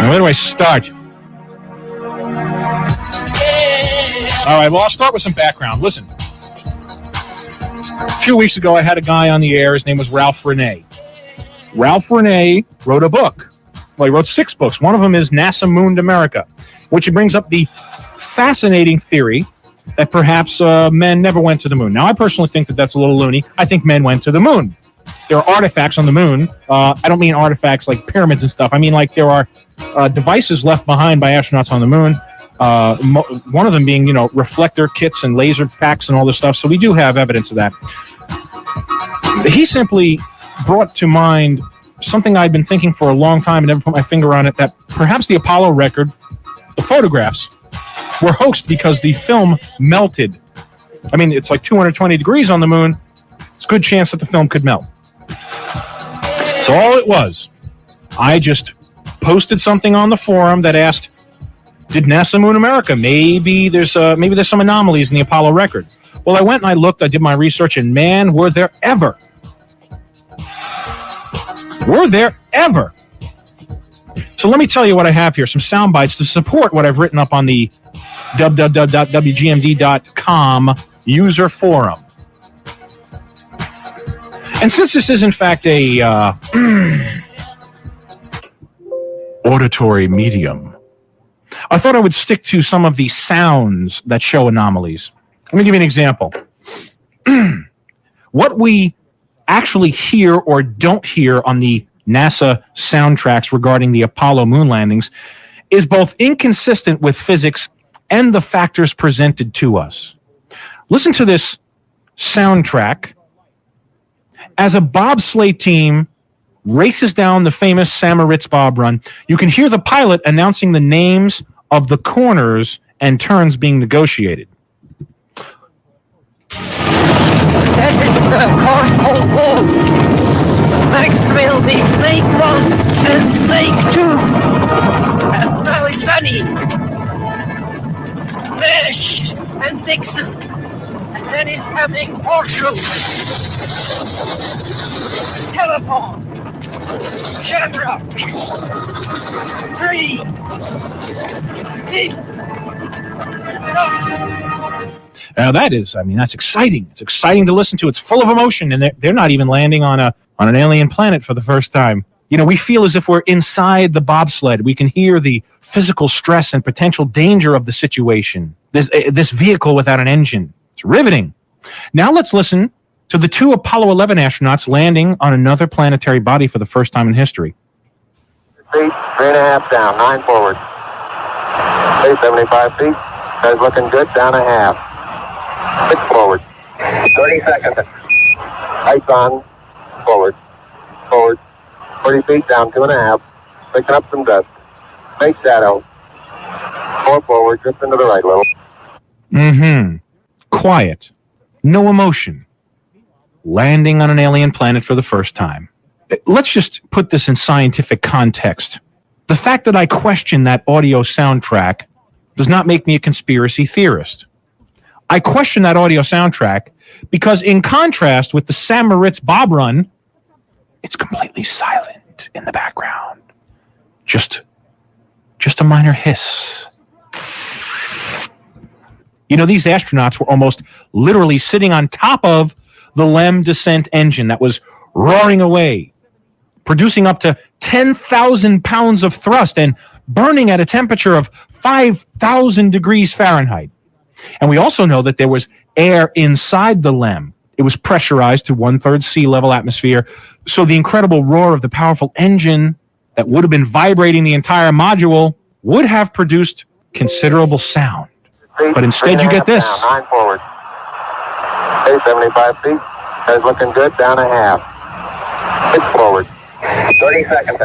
Now, where do I start? All right, well, I'll start with some background. Listen, a few weeks ago, I had a guy on the air. His name was Ralph Renee. Ralph Renee wrote a book. Well, he wrote 6 books. One of them is NASA Mooned America, which he brings up the fascinating theory that perhaps men never went to the moon. Now, I personally think that that's a little loony. I think men went to the moon. There are artifacts on the moon. I don't mean artifacts like pyramids and stuff. I mean like there are devices left behind by astronauts on the moon. One of them being, reflector kits and laser packs and all this stuff. So we do have evidence of that. He simply brought to mind something I'd been thinking for a long time and never put my finger on it, that perhaps the Apollo record, the photographs, were hoaxed because the film melted. I mean, it's like 220 degrees on the moon. It's a good chance that the film could melt. So all it was, I just posted something on the forum that asked, did NASA moon America? Maybe there's some anomalies in the Apollo record. Well, I went and I looked, I did my research, and man, were there ever. So let me tell you what I have here, some sound bites to support what I've written up on the www.wgmd.com user forum. And since this is in fact a auditory medium, I thought I would stick to some of the sounds that show anomalies. Let me give you an example. What we actually hear or don't hear on the NASA soundtracks regarding the Apollo moon landings is both inconsistent with physics and the factors presented to us. Listen to this soundtrack as a bobsleigh team races down the famous Samaritz Bob Run. You can hear the pilot announcing the names of the corners and turns being negotiated. That is the Cornhole Bowl. Next will be Snake 1 and Snake 2. And very funny. Nash and Dixon. And then is coming Horseshoe. Telephone. Shamrock. 3. Deep. Now that's exciting. It's exciting to listen to. It's full of emotion, and they're not even landing on an alien planet for the first time. We feel as if we're inside the bobsled. We can hear the physical stress and potential danger of the situation. This vehicle without an engine. It's riveting. Now let's listen to the 2 Apollo 11 astronauts landing on another planetary body for the first time in history. Feet, 3.5 down, 9 forward. 75 feet. Guys looking good, down a half. 6 forward. 30 seconds. Lights on. Forward. Forward. 40 feet, down 2.5. Picking up some dust. Make shadow. 4 forward, just into the right a little. Mm-hmm. Quiet. No emotion. Landing on an alien planet for the first time. Let's just put this in scientific context. The fact that I question that audio soundtrack does not make me a conspiracy theorist. I question that audio soundtrack because in contrast with the Sam Moritz Bob Run, it's completely silent in the background. Just a minor hiss. You know, these astronauts were almost literally sitting on top of the LEM descent engine that was roaring away, producing up to 10,000 pounds of thrust and burning at a temperature of 5,000 degrees Fahrenheit. And we also know that there was air inside the LEM. It was pressurized to 1/3 sea level atmosphere. So the incredible roar of the powerful engine that would have been vibrating the entire module would have produced considerable sound. But instead you get this. Down, 9 forward. Okay, 75 feet. Guys looking good, down a half. 6 forward. 30 seconds.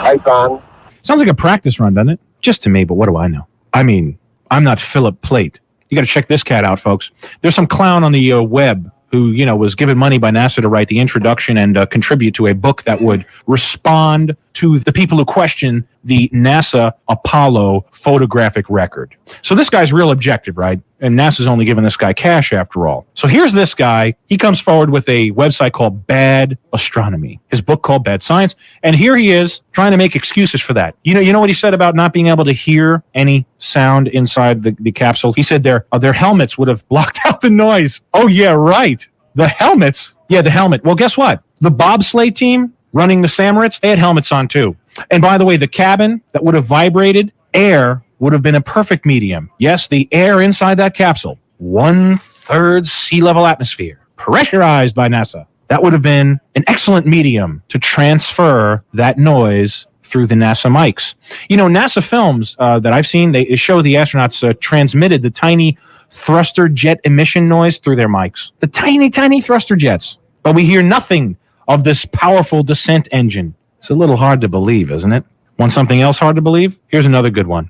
Lights on. Sounds like a practice run, doesn't it? Just to me, but what do I know? I mean, I'm not Philip Plait. You got to check this cat out, folks. There's some clown on the web who, you know, was given money by NASA to write the introduction and contribute to a book that would respond to the people who question the NASA Apollo photographic record. So this guy's real objective, right? And NASA's only giving this guy cash after all. So here's this guy. He comes forward with a website called Bad Astronomy, his book called Bad Science. And here he is trying to make excuses for that. You know what he said about not being able to hear any sound inside the capsule? He said their helmets would have blocked out the noise. Oh, yeah, right. The helmets? Yeah, the helmet. Well, guess what? The bobsleigh team running the Sam Moritz, they had helmets on too. And by the way, the cabin that would have vibrated, air would have been a perfect medium. Yes, the air inside that capsule, 1/3 sea level atmosphere, pressurized by NASA. That would have been an excellent medium to transfer that noise through the NASA mics. You know, NASA films that I've seen, they show the astronauts transmitted the tiny thruster jet emission noise through their mics. The tiny, tiny thruster jets. But we hear nothing of this powerful descent engine. It's a little hard to believe, isn't it? Want something else hard to believe? Here's another good one.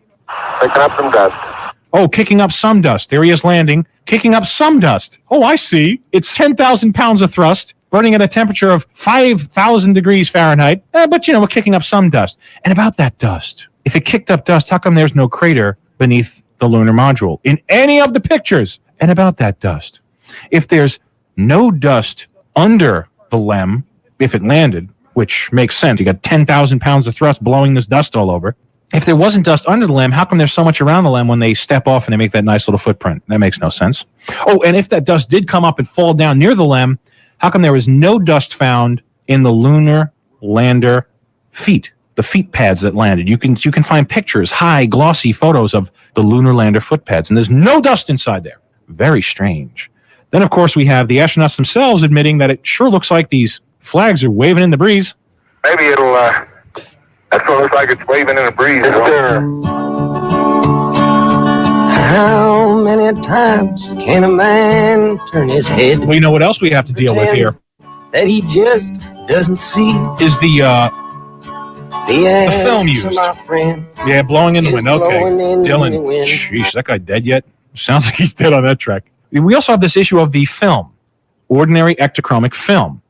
Picking up some dust. Oh, kicking up some dust. There he is landing. Kicking up some dust. Oh, I see. It's 10,000 pounds of thrust, burning at a temperature of 5,000 degrees Fahrenheit. But, you know, we're kicking up some dust. And about that dust, if it kicked up dust, how come there's no crater beneath the lunar module in any of the pictures? And about that dust, if there's no dust under the LEM, if it landed, which makes sense. You got 10,000 pounds of thrust blowing this dust all over. If there wasn't dust under the LEM, how come there's so much around the LEM when they step off and they make that nice little footprint? That makes no sense. Oh, and if that dust did come up and fall down near the LEM, how come there was no dust found in the lunar lander feet, the feet pads that landed? You can find pictures, high, glossy photos of the lunar lander foot pads, and there's no dust inside there. Very strange. Then, of course, we have the astronauts themselves admitting that it sure looks like these flags are waving in the breeze. Maybe it'll, that's what it looks like it's waving in the breeze. How many times can a man turn his head? Well, you know what else we have to deal with here? That he just doesn't see. Is the film used. My friend, yeah, blowing in the wind. Okay. Dylan. The wind. Sheesh, that guy dead yet? Sounds like he's dead on that track. We also have this issue of the film, ordinary ectochromic film.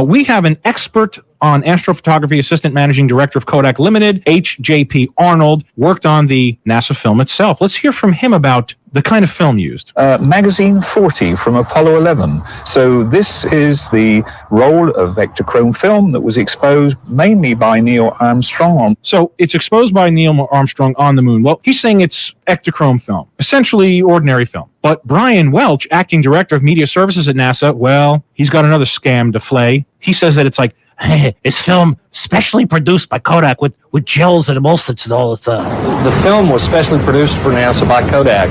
We have an expert on astrophotography, assistant managing director of Kodak Limited, H.J.P. Arnold, worked on the NASA film itself. Let's hear from him about the kind of film used. Magazine 40 from Apollo 11. So this is the roll of Ektachrome film that was exposed mainly by Neil Armstrong. So it's exposed by Neil Armstrong on the moon. Well, he's saying it's Ektachrome film, essentially ordinary film. But Brian Welch, acting director of media services at NASA, well, he's got another scam to flay. He says that it's like, it's film specially produced by Kodak with gels and emulsifiers and all this stuff. The film was specially produced for NASA by Kodak.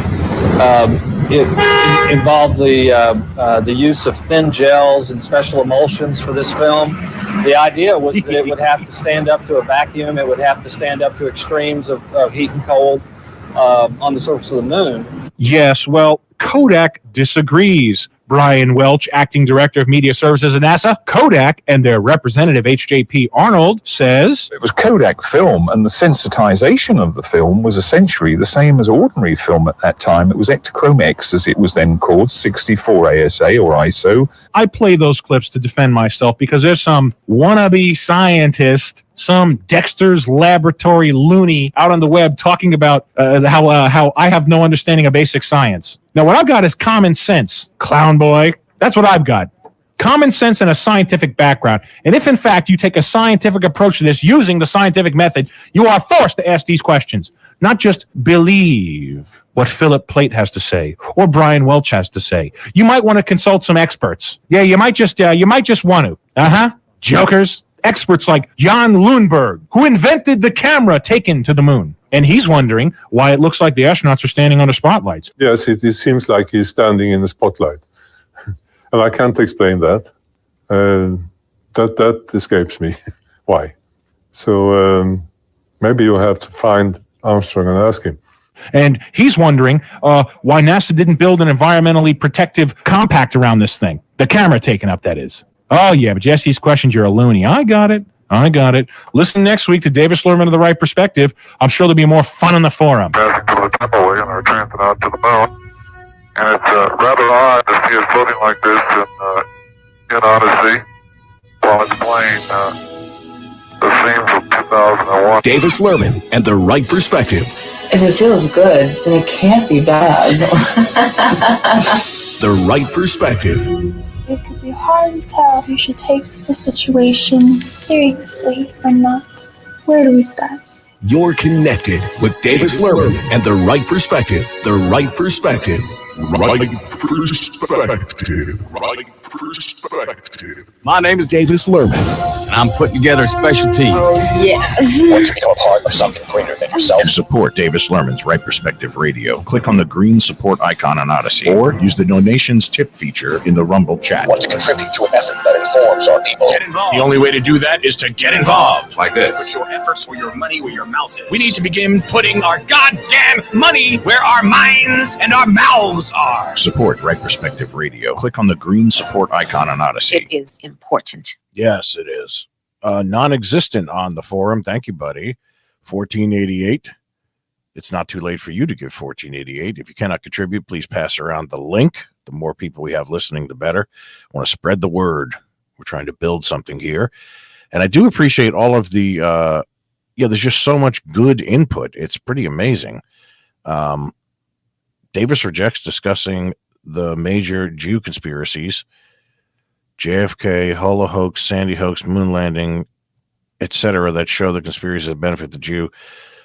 It involved the use of thin gels and special emulsions for this film. The idea was that it would have to stand up to a vacuum. It would have to stand up to extremes of heat and cold. on the surface of the moon. Yes, well, Kodak disagrees. Brian Welch, acting director of media services at NASA, Kodak, and their representative H.J.P. Arnold says it was Kodak film, and the sensitization of the film was essentially the same as ordinary film at that time. It was Ektachrome X, as it was then called, 64 ASA or ISO. I play those clips to defend myself because there's some wannabe scientist, some Dexter's Laboratory loony out on the web talking about how I have no understanding of basic science. Now, what I've got is common sense, clown boy. That's what I've got. Common sense and a scientific background. And if, in fact, you take a scientific approach to this using the scientific method, you are forced to ask these questions, not just believe what Philip Plait has to say or Brian Welch has to say. You might want to consult some experts. Yeah, you might just want to. Jokers. Experts like Jan Lundberg, who invented the camera taken to the moon. And he's wondering why it looks like the astronauts are standing under spotlights. Yes, it seems like he's standing in the spotlight. And I can't explain that. That escapes me. Why? So maybe you have to find Armstrong and ask him. And he's wondering why NASA didn't build an environmentally protective compact around this thing. The camera taken up, that is. Oh, yeah, but you ask these questions, you're a loony. I got it. Listen next week to Davis Lurmann of The Right Perspective. I'm sure there'll be more fun on the forum. Passing to the Templeway and are transit out to the moon. And it's rather odd to see it floating like this in Odyssey while it's playing the theme from 2001. Davis Lurmann and The Right Perspective. If it feels good, then it can't be bad. The Right Perspective. It could be hard to tell if you should take the situation seriously or not. Where do we start? You're connected with Davis Lurmann and The Right Perspective. The Right Perspective. Right Perspective. Right Perspective. My name is Davis Lurmann, and I'm putting together a special team. Yes. Want to become a part of something greater than yourself? To support Davis Lurmann's Right Perspective Radio, click on the green support icon on Odyssey, or use the donations tip feature in the Rumble chat. Want to contribute to an effort that informs our people? Get involved. The only way to do that is to get involved. Like this. Put your efforts or your money where your mouth is. We need to begin putting our goddamn money where our minds and our mouths are. Support Right Perspective Radio. Click on the green support icon on Odyssey. It is important. Yes, it is. Non-existent on the forum. Thank you, buddy. 1488. It's not too late for you to give 1488. If you cannot contribute, please pass around the link. The more people we have listening, the better. I want to spread the word. We're trying to build something here. And I do appreciate all of the, there's just so much good input. It's pretty amazing. Davis rejects discussing the major Jew conspiracies, JFK, Holo hoax, Sandy hoax, moon landing, etc., that show the conspiracies that benefit the Jew.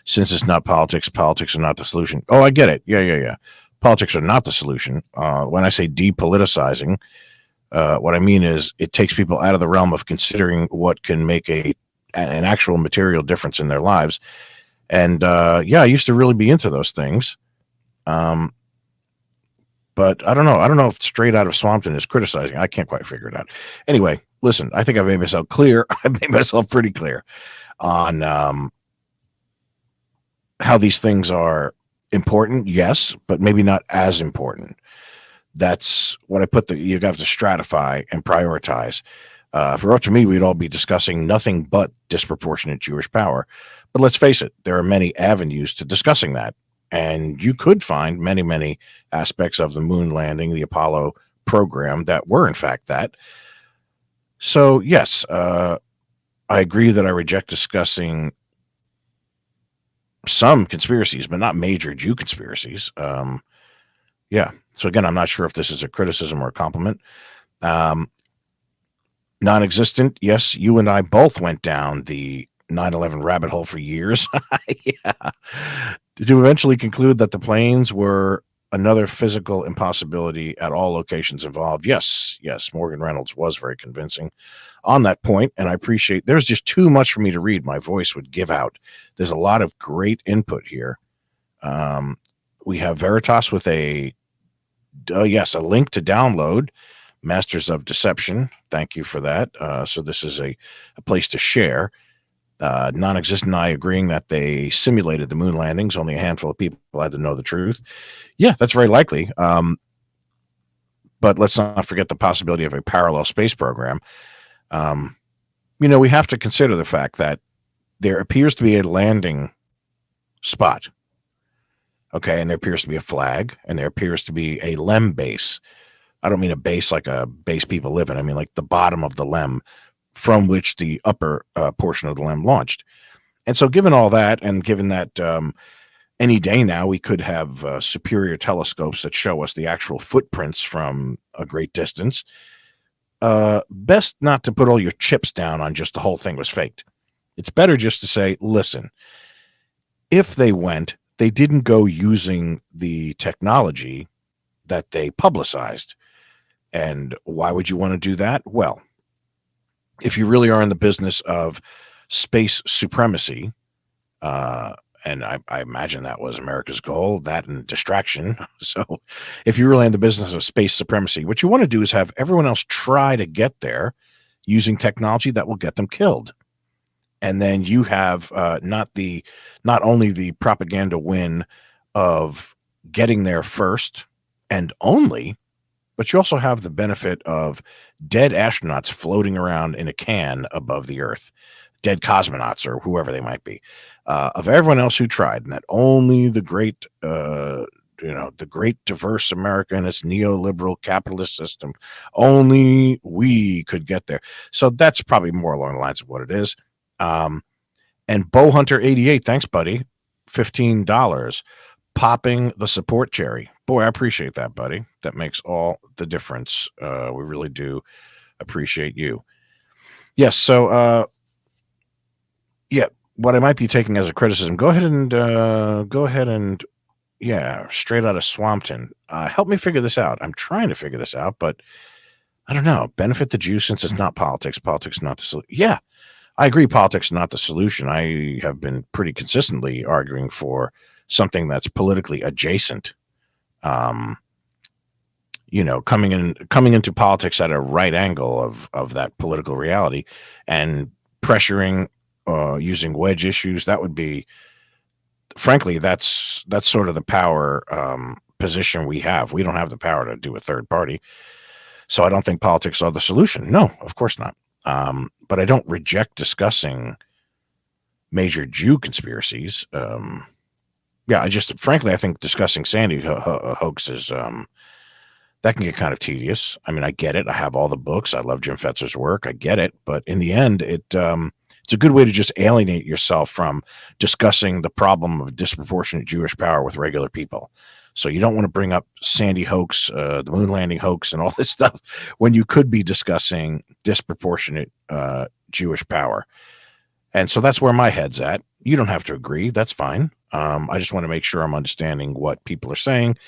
Since it's not politics, politics are not the solution. Oh, I get it. Yeah. Politics are not the solution. When I say depoliticizing, what I mean is it takes people out of the realm of considering what can make an actual material difference in their lives. And I used to really be into those things. But I don't know. I don't know if Straight Out of Swampton is criticizing. I can't quite figure it out. Anyway, listen, I think I've made myself clear. I've made myself pretty clear on how these things are important, yes, but maybe not as important. That's what I put you have to stratify and prioritize. If it were up to me, we'd all be discussing nothing but disproportionate Jewish power. But let's face it, there are many avenues to discussing that. And you could find many, many aspects of the moon landing, the Apollo program that were in fact that. So, yes, I agree that I reject discussing some conspiracies, but not major Jew conspiracies. So again, I'm not sure if this is a criticism or a compliment. Non-existent. Yes, you and I both went down the 9/11 rabbit hole for years. To eventually conclude that the planes were another physical impossibility at all locations involved. Yes, Morgan Reynolds was very convincing on that point, and I appreciate there's just too much for me to read. My voice would give out. There's a lot of great input here. We have Veritas with a link to download Masters of Deception. Thank you for that. So this is a place to share. Non-existent eye agreeing that they simulated the moon landings. Only a handful of people had to know the truth. Yeah, that's very likely. But let's not forget the possibility of a parallel space program. We have to consider the fact that there appears to be a landing spot. Okay, and there appears to be a flag, and there appears to be a LEM base. I don't mean a base like a base people live in. I mean like the bottom of the LEM from which the upper portion of the LEM launched. And so given all that, and given that any day now we could have superior telescopes that show us the actual footprints from a great distance, best not to put all your chips down on just the whole thing was faked. It's better just to say, listen, if they went, they didn't go using the technology that they publicized. And why would you want to do that? Well, if you really are in the business of space supremacy, and I imagine that was America's goal, that and distraction. So if you're really in the business of space supremacy, what you want to do is have everyone else try to get there using technology that will get them killed. And then you have not only the propaganda win of getting there first and only, but you also have the benefit of dead astronauts floating around in a can above the Earth, dead cosmonauts or whoever they might be, of everyone else who tried, and that only the great, the great diverse America and its neoliberal capitalist system, only we could get there. So that's probably more along the lines of what it is. And Bowhunter 88, thanks, buddy, $15, popping the support cherry. Boy, I appreciate that, buddy. That makes all the difference. We really do appreciate you. Yes. So, yeah, what I might be taking as a criticism, go ahead and straight out of Swampton. Help me figure this out. I'm trying to figure this out, but I don't know. Benefit the Jews since it's not politics. Politics not the solution. Yeah, I agree. Politics not the solution. I have been pretty consistently arguing for something that's politically adjacent. Coming into politics at a right angle of that political reality and pressuring, using wedge issues. That would be, frankly, that's sort of the power position we have. We don't have the power to do a third party. So I don't think politics are the solution. No, of course not. But I don't reject discussing major Jew conspiracies. I think discussing Sandy hoax is, that can get kind of tedious. I mean, I get it. I have all the books. I love Jim Fetzer's work. I get it. But in the end, it's a good way to just alienate yourself from discussing the problem of disproportionate Jewish power with regular people. So you don't want to bring up Sandy hoax, the moon landing hoax, and all this stuff when you could be discussing disproportionate Jewish power. And so that's where my head's at. You don't have to agree. That's fine. I just want to make sure I'm understanding what people are saying.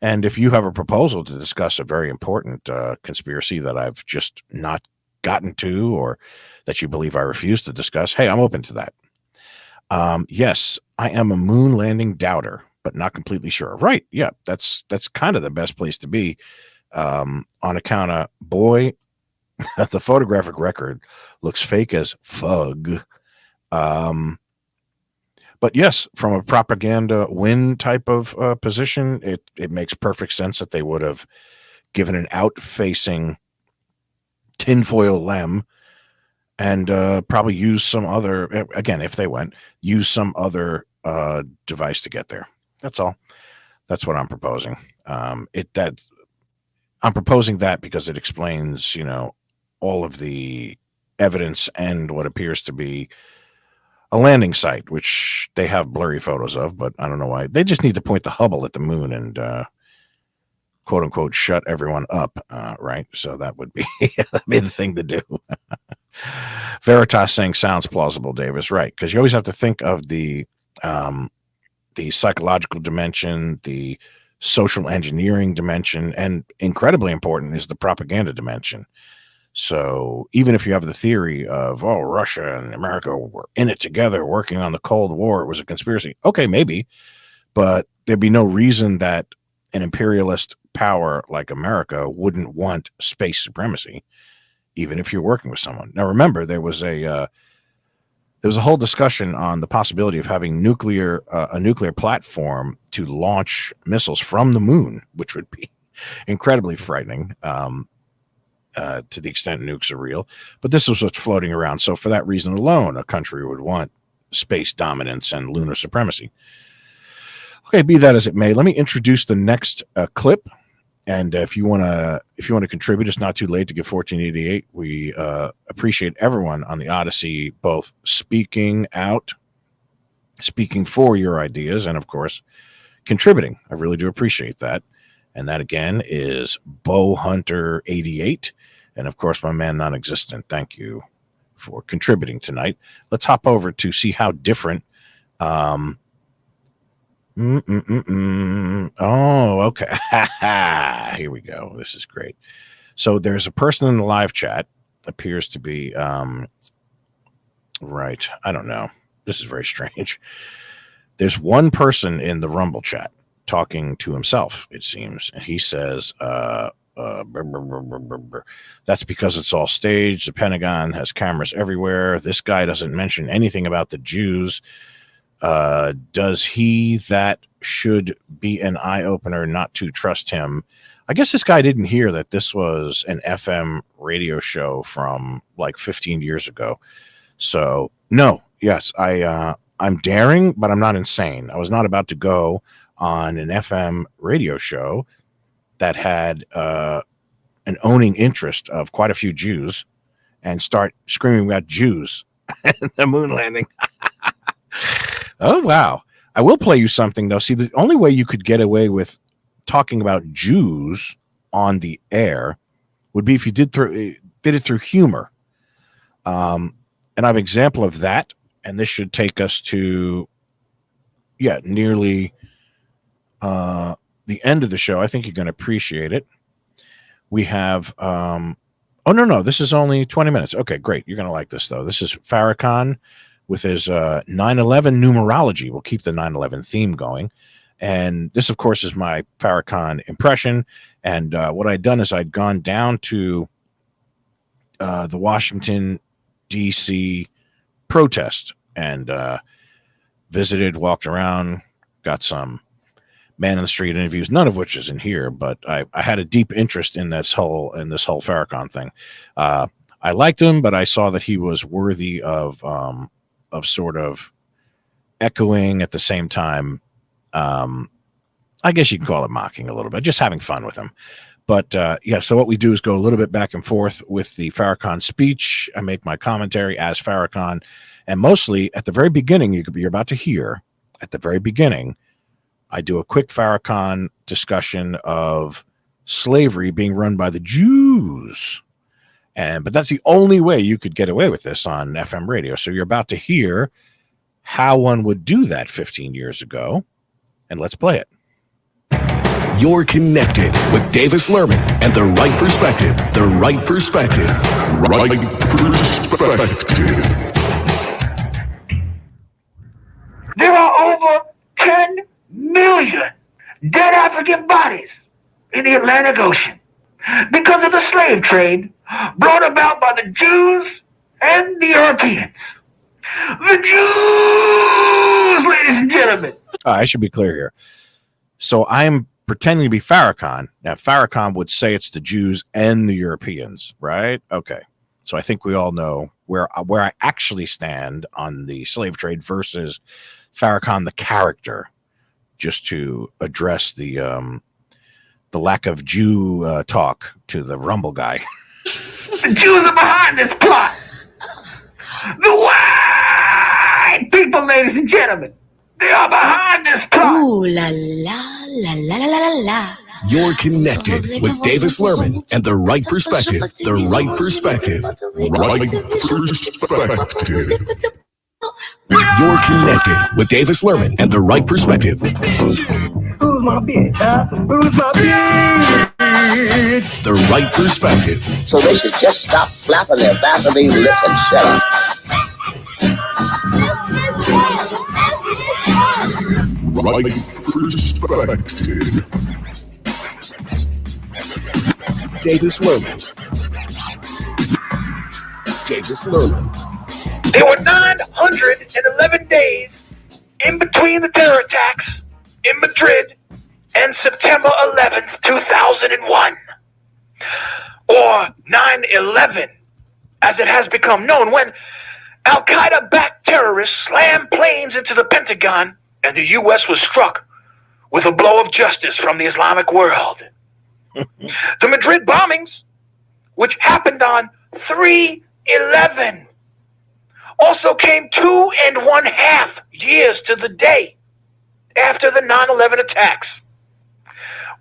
And if you have a proposal to discuss a very important conspiracy that I've just not gotten to, or that you believe I refuse to discuss, hey, I'm open to that. Yes, I am a moon landing doubter, but not completely sure. Right. Yeah, that's kind of the best place to be, on account of, boy, the photographic record looks fake as fug. But yes, from a propaganda win type of position, it makes perfect sense that they would have given an out-facing tinfoil LEM and probably use some other, again, if they went, use some other device to get there. That's all. That's what I'm proposing. I'm proposing that because it explains, all of the evidence and what appears to be a landing site, which they have blurry photos of, but I don't know why. They just need to point the Hubble at the moon and quote unquote shut everyone up, right? So that would be that'd be the thing to do. Veritas saying sounds plausible, Davis, right? Because you always have to think of the psychological dimension, the social engineering dimension, and incredibly important is the propaganda dimension. So even if you have the theory of, Russia and America were in it together working on the Cold War, it was a conspiracy. Okay, maybe, but there'd be no reason that an imperialist power like America wouldn't want space supremacy, even if you're working with someone. Now, remember, there was a there was a whole discussion on the possibility of having a nuclear platform to launch missiles from the moon, which would be incredibly frightening to the extent nukes are real. But this was what's floating around. So for that reason alone, a country would want space dominance and lunar supremacy. Okay, be that as it may, let me introduce the next clip. And if you want to contribute, it's not too late to give 1488. We appreciate everyone on the Odyssey, both speaking out, speaking for your ideas, and of course, contributing. I really do appreciate that. And that again is Bowhunter88, and of course, my man non-existent. Thank you for contributing tonight. Let's hop over to see how different. Oh, okay. Here we go. This is great. So there's a person in the live chat, appears to be right. I don't know. This is very strange. There's one person in the Rumble chat talking to himself, it seems, and he says, that's because it's all staged. The Pentagon has cameras everywhere. This guy doesn't mention anything about the Jews. Does he? That should be an eye-opener not to trust him. I guess this guy didn't hear that this was an FM radio show from like 15 years ago. So no, yes, I'm daring, but I'm not insane. I was not about to go on an FM radio show that had an owning interest of quite a few Jews and start screaming about Jews and the moon landing. Oh, wow. I will play you something, though. See, the only way you could get away with talking about Jews on the air would be if you did it through humor. And I have an example of that, and this should take us to, nearly the end of the show. I think you're going to appreciate it. We have, no, this is only 20 minutes. Okay, great. You're going to like this, though. This is Farrakhan with his 9/11 numerology. We'll keep the 9/11 theme going. And this, of course, is my Farrakhan impression. And what I'd done is I'd gone down to the Washington, D.C. protest and visited, walked around, got some man in the street interviews, none of which is in here, but I had a deep interest in this whole Farrakhan thing. I liked him, but I saw that he was worthy of sort of echoing at the same time. I guess you can call it mocking a little bit, just having fun with him. But so what we do is go a little bit back and forth with the Farrakhan speech. I make my commentary as Farrakhan, and mostly at the very beginning, you're about to hear at the very beginning, I do a quick Farrakhan discussion of slavery being run by the Jews. But that's the only way you could get away with this on FM radio. So you're about to hear how one would do that 15 years ago. And let's play it. You're connected with Davis Lurmann and the right perspective. The right perspective. Right perspective. There are over 10 million dead African bodies in the Atlantic Ocean because of the slave trade brought about by the Jews and the Europeans. The Jews, ladies and gentlemen. I should be clear here. So I'm pretending to be Farrakhan. Now, Farrakhan would say it's the Jews and the Europeans, right? Okay. So I think we all know where I actually stand on the slave trade versus Farrakhan, the character, just to address the lack of Jew talk to the Rumble guy. The Jews are behind this plot. The white people, ladies and gentlemen, they are behind this plot. Ooh la la la la la la la. You're connected with Davis Lurmann and the right perspective. The right perspective. Right perspective. You're connected with Davis Lurmann and the right perspective. Who's my bitch, huh? Who's my bitch? The right perspective. So they should just stop flapping their Vaseline lips and shut up. Right perspective. Davis Lurmann. Davis Lurmann. There were 900 911 days in between the terror attacks in Madrid and September 11th, 2001. Or 9/11, as it has become known, when Al-Qaeda-backed terrorists slammed planes into the Pentagon and the U.S. was struck with a blow of justice from the Islamic world. The Madrid bombings, which happened on 3/11, also came 2.5 years to the day after the 9/11 attacks.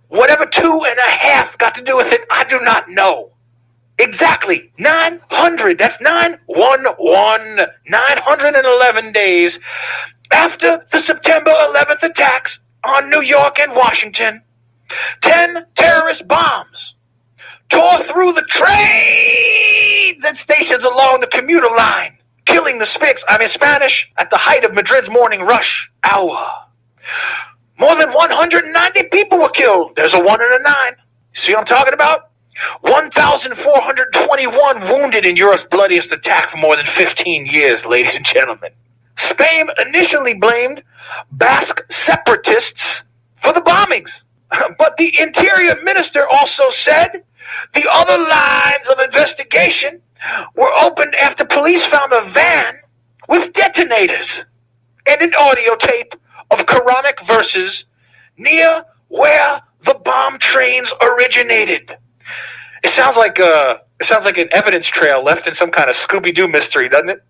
Whatever 2.5 got to do with it, I do not know. Exactly 900, that's 911, 911 days after the September 11th attacks on New York and Washington, 10 terrorist bombs tore through the trains and stations along the commuter line, killing the Spanish at the height of Madrid's morning rush hour. More than 190 people were killed. There's a 1 and a 9. See what I'm talking about? 1,421 wounded in Europe's bloodiest attack for more than 15 years, ladies and gentlemen. Spain initially blamed Basque separatists for the bombings. But the interior minister also said the other lines of investigation were opened after police found a van with detonators and an audio tape of Quranic verses near where the bomb trains originated. It sounds like an evidence trail left in some kind of Scooby-Doo mystery, doesn't it?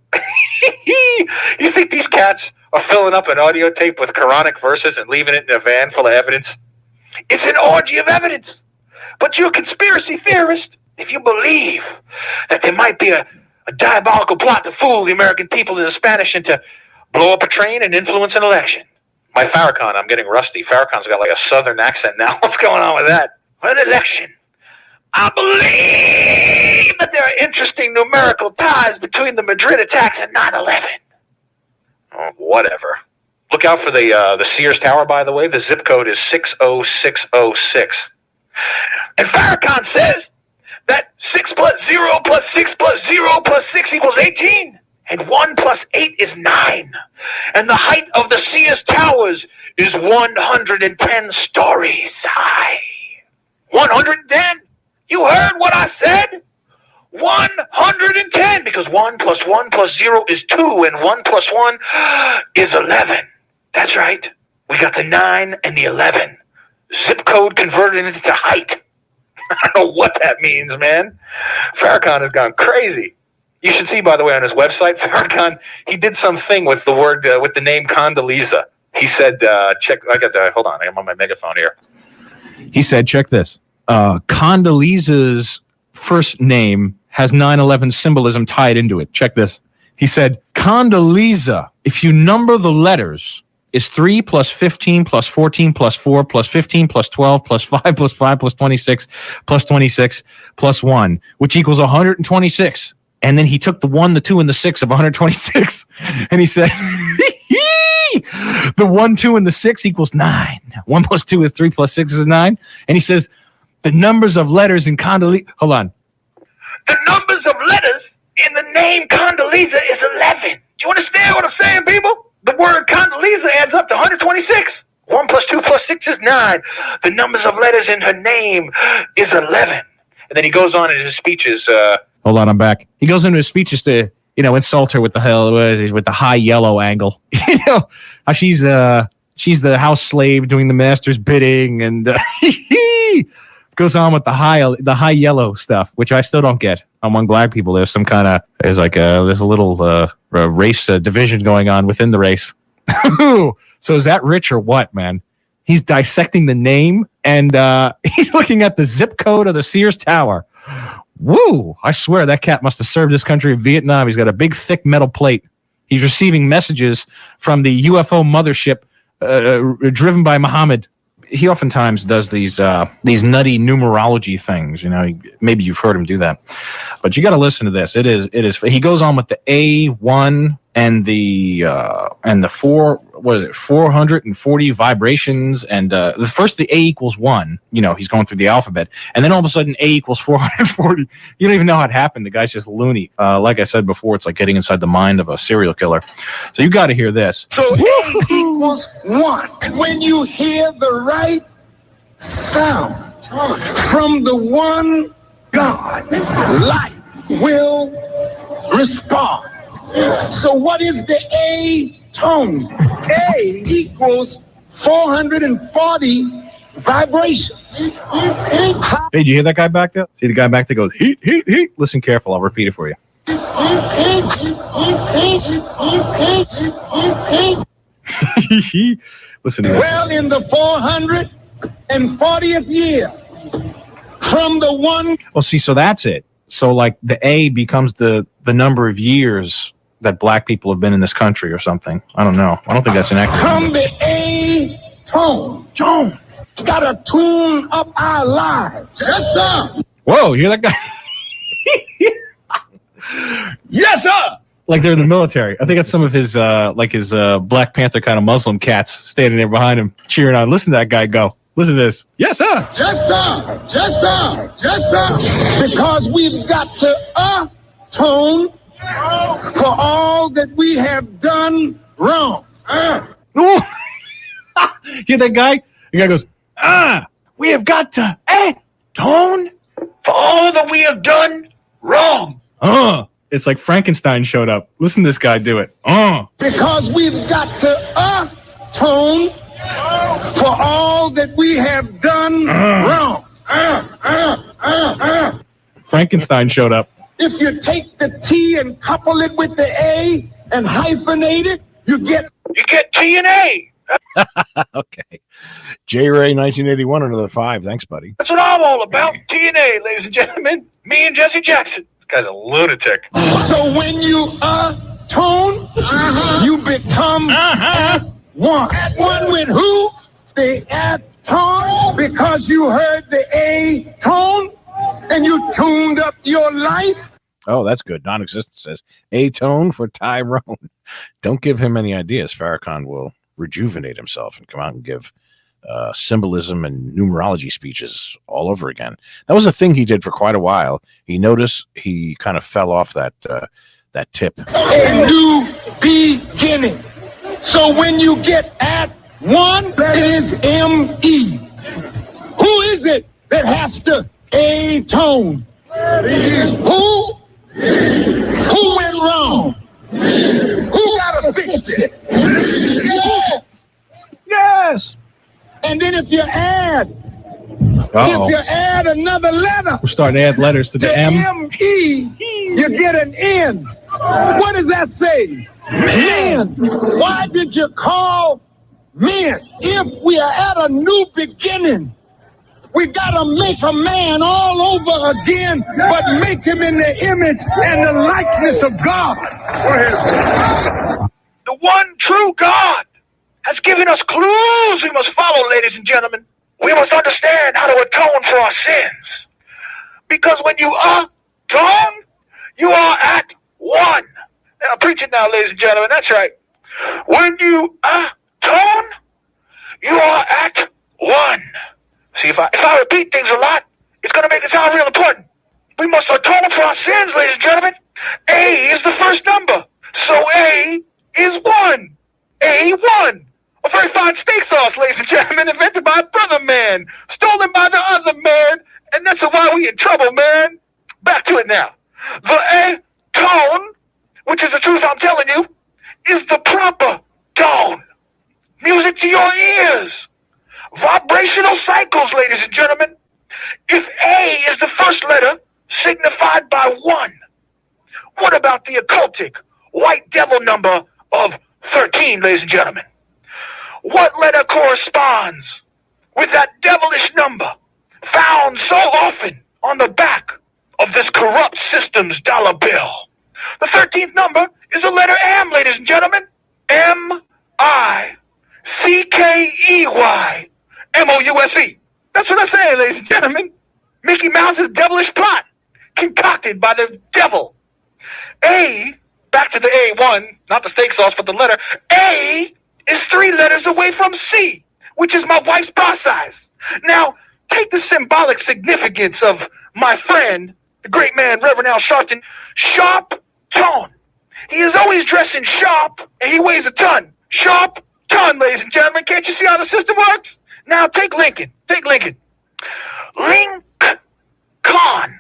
You think these cats are filling up an audio tape with Quranic verses and leaving it in a van full of evidence? It's an orgy of evidence. But you're a conspiracy theorist if you believe that there might be a diabolical plot to fool the American people and the Spanish into blow up a train and influence an election. My Farrakhan, I'm getting rusty. Farrakhan's got like a southern accent now. What's going on with that? An election. I believe that there are interesting numerical ties between the Madrid attacks and 9/11. Oh, whatever. Look out for the Sears Tower, by the way. The zip code is 60606. And Farrakhan says that 6 plus 0 plus 6 plus 0 plus 6 equals 18. And 1 plus 8 is 9. And the height of the Sears Towers is 110 stories high. 110? You heard what I said? 110, because 1 plus 1 plus 0 is 2, and 1 plus 1 is 11. That's right. We got the 9 and the 11. Zip code converted into height. I don't know what that means, man. Farrakhan has gone crazy. You should see, by the way, on his website, Farrakhan, he did something with the word, with the name Condoleezza. He said, hold on, I'm on my megaphone here. He said, check this. Condoleezza's first name has 9/11 symbolism tied into it. Check this. He said, Condoleezza, if you number the letters, is 3 plus 15 plus 14 plus 4 plus 15 plus 12 plus 5 plus 5 plus 26 plus 26 plus 1, which equals 126. And then he took the 1, the 2, and the 6 of 126. And he said, the 1, 2, and the 6 equals 9. 1 plus 2 is 3 plus 6 is 9. And he says, the numbers of letters in Condoleezza, hold on. The numbers of letters in the name Condoleezza is 11. Do you understand what I'm saying, people? The word Condoleezza adds up to 126. 1 plus 2 plus 6 is 9. The numbers of letters in her name is 11. And then he goes on in his speeches. Hold on, I'm back. He goes into his speeches to, insult her with the high yellow angle. How she's the house slave doing the master's bidding, and goes on with the high yellow stuff, which I still don't get. Among black people, there's a little race division going on within the race. So is that rich or what, man? He's dissecting the name, and he's looking at the zip code of the Sears Tower. Woo! I swear that cat must have served this country in Vietnam. He's got a big, thick metal plate. He's receiving messages from the UFO mothership driven by Muhammad. He oftentimes does these nutty numerology things. Maybe you've heard him do that, but you got to listen to this. It is. He goes on with the A1 and the 440 vibrations, and the first the A equals 1, he's going through the alphabet, and then all of a sudden A equals 440. You don't even know how it happened. The guy's just loony. Like I said before, it's like getting inside the mind of a serial killer. So you got to hear this. So A equals 1. And when you hear the right sound from the one God, life will respond. So what is the A tone? A equals 440 vibrations. Hey, did you hear that guy back there? See the guy back there goes, heat, heat, heat. Listen careful. I'll repeat it for you. Listen to this. Well, in the 440th year, from the one... Well, see, so that's it. So, like, the A becomes the number of years that black people have been in this country or something. I don't know. I don't think that's an accurate. From the A tone. Tone. Gotta tune up our lives. Yes, sir. Whoa, you hear that guy? Yes, sir. Like they're in the military. I think that's some of his his Black Panther kind of Muslim cats standing there behind him cheering on. Listen to that guy go. Listen to this. Yes, sir. Yes, sir. Yes, sir. Yes, sir. Because we've got to atone for all that we have done wrong. Hear that guy? The guy goes, we have got to atone for all that we have done wrong. It's like Frankenstein showed up. Listen to this guy do it. Because we've got to atone for all that we have done wrong. Frankenstein showed up. If you take the T and couple it with the A and hyphenate it, you get T and A. Okay. J. Ray, 1981, another 5. Thanks, buddy. That's what I'm all about. T and A, ladies and gentlemen. Me and Jesse Jackson. This guy's a lunatic. So when you atone, you become at one. At one with who? The atone. Because you heard the A tone and you tuned up your life. Oh, that's good. Non-existent says A-tone for Tyrone. Don't give him any ideas. Farrakhan will rejuvenate himself and come out and give symbolism and numerology speeches all over again. That was a thing he did for quite a while. He noticed he kind of fell off that tip. A new beginning. So when you get at one, that is M-E. Who is it that has to A-tone? Who? Who went wrong? Who gotta fix it? Yes. Yes. And then if you add another letter, we're starting to add letters to the M. M-E, you get an N. What does that say? Men. Why did you call men? If we are at a new beginning, we gotta make a man all over again, but make him in the image and the likeness of God. The one true God has given us clues we must follow, ladies and gentlemen. We must understand how to atone for our sins. Because when you atone, you are at one. Now, I'm preaching now, ladies and gentlemen. That's right. When you atone, you are at one. See, if I repeat things a lot, it's going to make it sound real important. We must atone for our sins, ladies and gentlemen. A is the first number. So A is 1. A1. A very fine steak sauce, ladies and gentlemen, invented by a brother man, stolen by the other man, and that's why we in trouble, man. Back to it now. The A tone, which is the truth I'm telling you, is the proper tone. Music to your ears. Vibrational cycles, ladies and gentlemen. If A is the first letter, signified by 1, what about the occultic white devil number of 13, ladies and gentlemen? What letter corresponds with that devilish number found so often on the back of this corrupt system's dollar bill? The 13th number is the letter M, ladies and gentlemen. M-I-C-K-E-Y. M-O-U-S-E. That's what I'm saying, ladies and gentlemen. Mickey Mouse's devilish plot, concocted by the devil. A back to the A1, not the steak sauce, but the letter A is 3 letters away from C, which is my wife's bra size. Now, take the symbolic significance of my friend, the great man, Reverend Al Sharpton, sharp tone. He is always dressed in sharp, and he weighs a ton. Sharp ton, ladies and gentlemen. Can't you see how the system works? Now, take Lincoln. Take Lincoln. Con.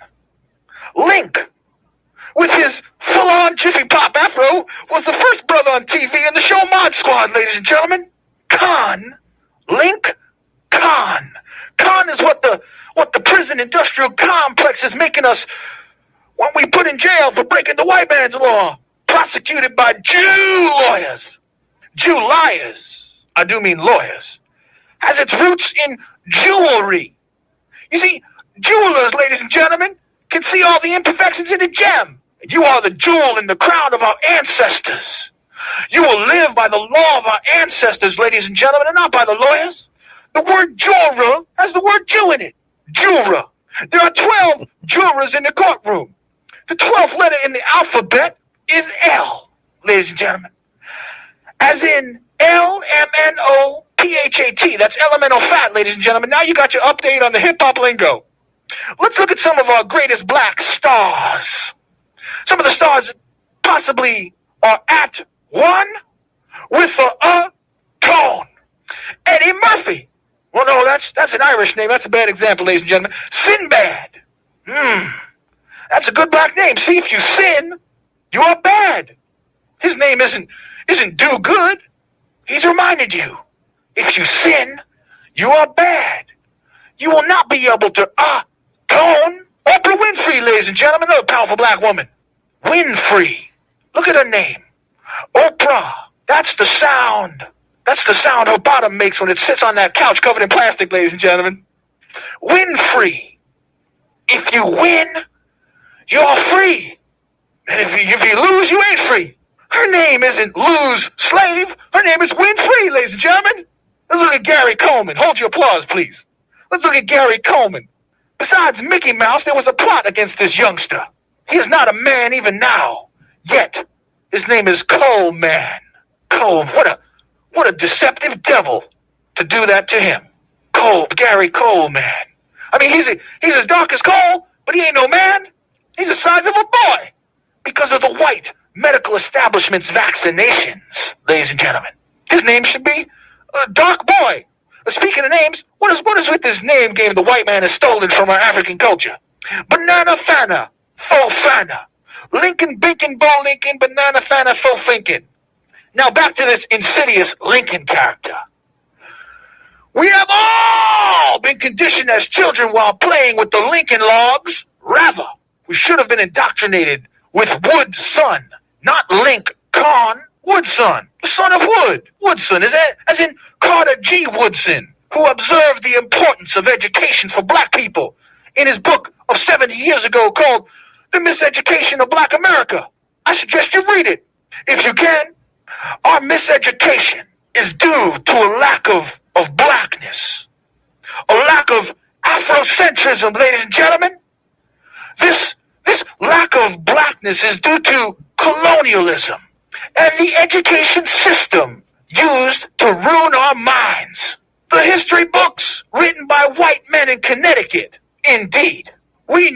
Link, with his full-on Jiffy Pop afro, was the first brother on TV in the show Mod Squad, ladies and gentlemen. Link, Con. Con is what the prison industrial complex is making us when we put in jail for breaking the white man's law, prosecuted by Jew lawyers. Jew liars, I do mean lawyers, has its roots in jewelry. You see, jewelers, ladies and gentlemen, can see all the imperfections in a gem. You are the jewel in the crown of our ancestors. You will live by the law of our ancestors, ladies and gentlemen, and not by the lawyers. The word juror has the word Jew in it. Juror. There are 12 jurors in the courtroom. The 12th letter in the alphabet is L, ladies and gentlemen. As in L-M-N-O-P-H-A-T. That's elemental fat, ladies and gentlemen. Now you got your update on the hip-hop lingo. Let's look at some of our greatest black stars. Some of the stars possibly are at one with a tone. Eddie Murphy. Well, no, that's an Irish name. That's a bad example, ladies and gentlemen. Sinbad. That's a good black name. See, if you sin, you are bad. His name isn't do good. He's reminded you. If you sin, you are bad. You will not be able to tone. Oprah Winfrey, ladies and gentlemen, another powerful black woman. Winfrey. Look at her name. Oprah. That's the sound. That's the sound her bottom makes when it sits on that couch covered in plastic, ladies and gentlemen. Winfrey. If you win, you're free. And if you lose, you ain't free. Her name isn't Lose Slave. Her name is Winfrey, ladies and gentlemen. Let's look at Gary Coleman. Hold your applause, please. Let's look at Gary Coleman. Besides Mickey Mouse, there was a plot against this youngster. He is not a man even now. Yet, his name is Coleman. Cole, what a deceptive devil to do that to him. Gary Coleman. I mean, he's as dark as coal, but he ain't no man. He's the size of a boy because of the white medical establishment's vaccinations, ladies and gentlemen. His name should be Dark Boy. Speaking of names, what is with this name game the white man has stolen from our African culture? Banana Fana, Faux Fana. Lincoln, Bacon, Bo Lincoln, Banana Fana, Faux Finkin. Now back to this insidious Lincoln character. We have all been conditioned as children while playing with the Lincoln logs. Rather, we should have been indoctrinated with Woodson, not Link Con. Woodson, the son of Wood. Woodson, as in Carter G. Woodson, who observed the importance of education for black people in his book of 70 years ago called The Miseducation of Black America. I suggest you read it, if you can. Our miseducation is due to a lack of blackness, a lack of Afrocentrism, ladies and gentlemen. This lack of blackness is due to colonialism and the education system used to ruin our minds. The history books written by white men in Connecticut. Indeed, we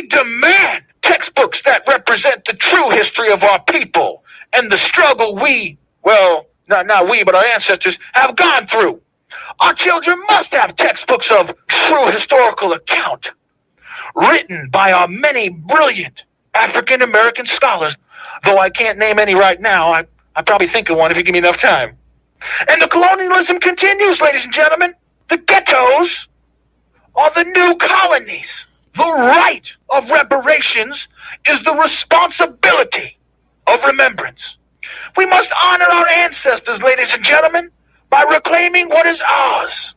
demand textbooks that represent the true history of our people and the struggle not we, but our ancestors have gone through. Our children must have textbooks of true historical account written by our many brilliant African-American scholars, though I can't name any right now. I probably think of one if you give me enough time. And the colonialism continues, ladies and gentlemen. The ghettos are the new colonies. The right of reparations is the responsibility of remembrance. We must honor our ancestors, ladies and gentlemen, by reclaiming what is ours.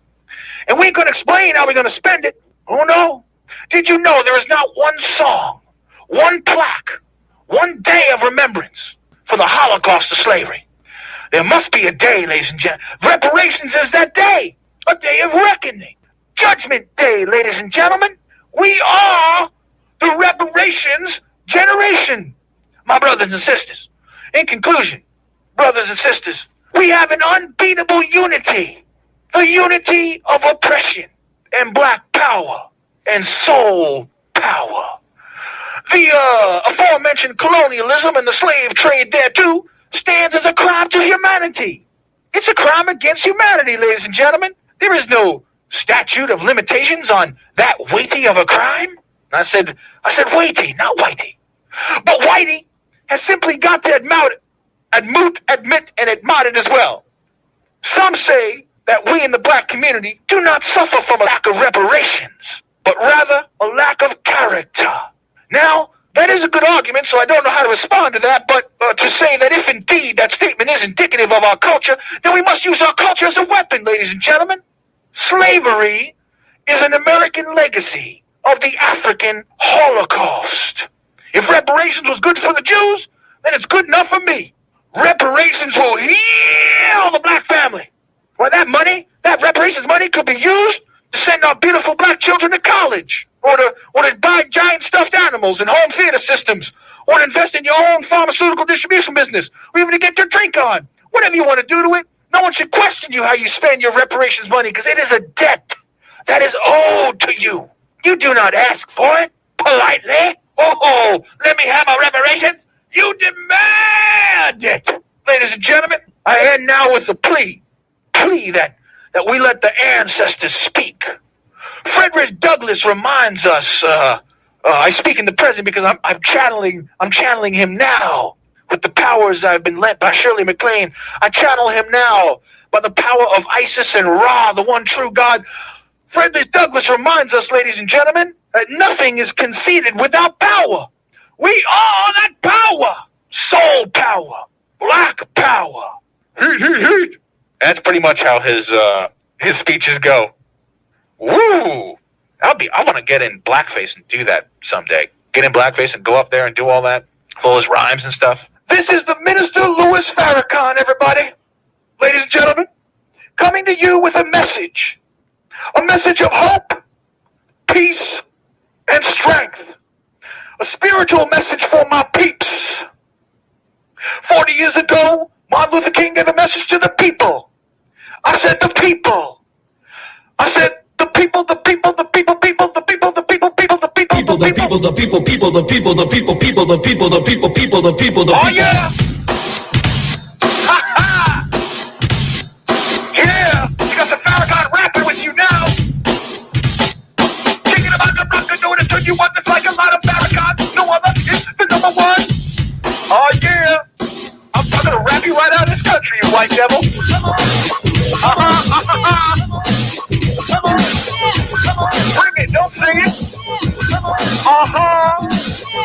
And we ain't going to explain how we're going to spend it. Oh, no. Did you know there is not one song, one plaque, one day of remembrance for the Holocaust of slavery? There must be a day, ladies and gentlemen. Reparations is that day, a day of reckoning. Judgment Day, ladies and gentlemen. We are the reparations generation. My brothers and sisters, in conclusion, brothers and sisters, we have an unbeatable unity. The unity of oppression and black power and soul power. The aforementioned colonialism and the slave trade thereto stands as a crime to humanity. It's a crime against humanity, ladies and gentlemen. There is no statute of limitations on that weighty of a crime. I said weighty, not whitey. But whitey has simply got to admit, and admit it as well. Some say that we in the black community do not suffer from a lack of reparations, but rather a lack of character. Now, that is a good argument, so I don't know how to respond to that, but to say that if indeed that statement is indicative of our culture, then we must use our culture as a weapon, ladies and gentlemen. Slavery is an American legacy of the African Holocaust. If reparations was good for the Jews, then it's good enough for me. Reparations will heal the black family. Well, that reparations money could be used to send our beautiful black children to college, or to buy giant stuffed animals and home theater systems, or to invest in your own pharmaceutical distribution business, or even to get your drink on. Whatever you want to do to it, no one should question you how you spend your reparations money, because it is a debt that is owed to you. You do not ask for it politely. Oh, let me have my reparations. You demand it. Ladies and gentlemen, I end now with a plea that we let the ancestors speak. Frederick Douglass reminds us, I speak in the present because I'm channeling him now with the powers I've been lent by Shirley MacLaine. I channel him now by the power of Isis and Ra, the one true God. Frederick Douglass reminds us, ladies and gentlemen, that nothing is conceded without power. We are that power. Soul power. Black power. That's pretty much how his speeches go. Woo! I want to get in blackface and do that someday. Get in blackface and go up there and do all that. All his rhymes and stuff. This is the Minister Louis Farrakhan, everybody. Ladies and gentlemen, coming to you with a message. A message of hope, peace, and strength. A spiritual message for my peeps. 40 years ago, Martin Luther King gave a message to the people. I said the people. I said the people, the people, the people, people, the people, the people, people, the people, the people, the people, the people, people, the people, the people, people, the people, the people, people, the people, the people. Oh yeah! Ha ha! Yeah! You got some Farrakhan rapping with you now. Thinking about the rock and doing it to you want this like a lot of Farrakhan. No other is the number one. Oh yeah! I'm gonna rap you right out of this country, you white devil. Bring it, don't sing it.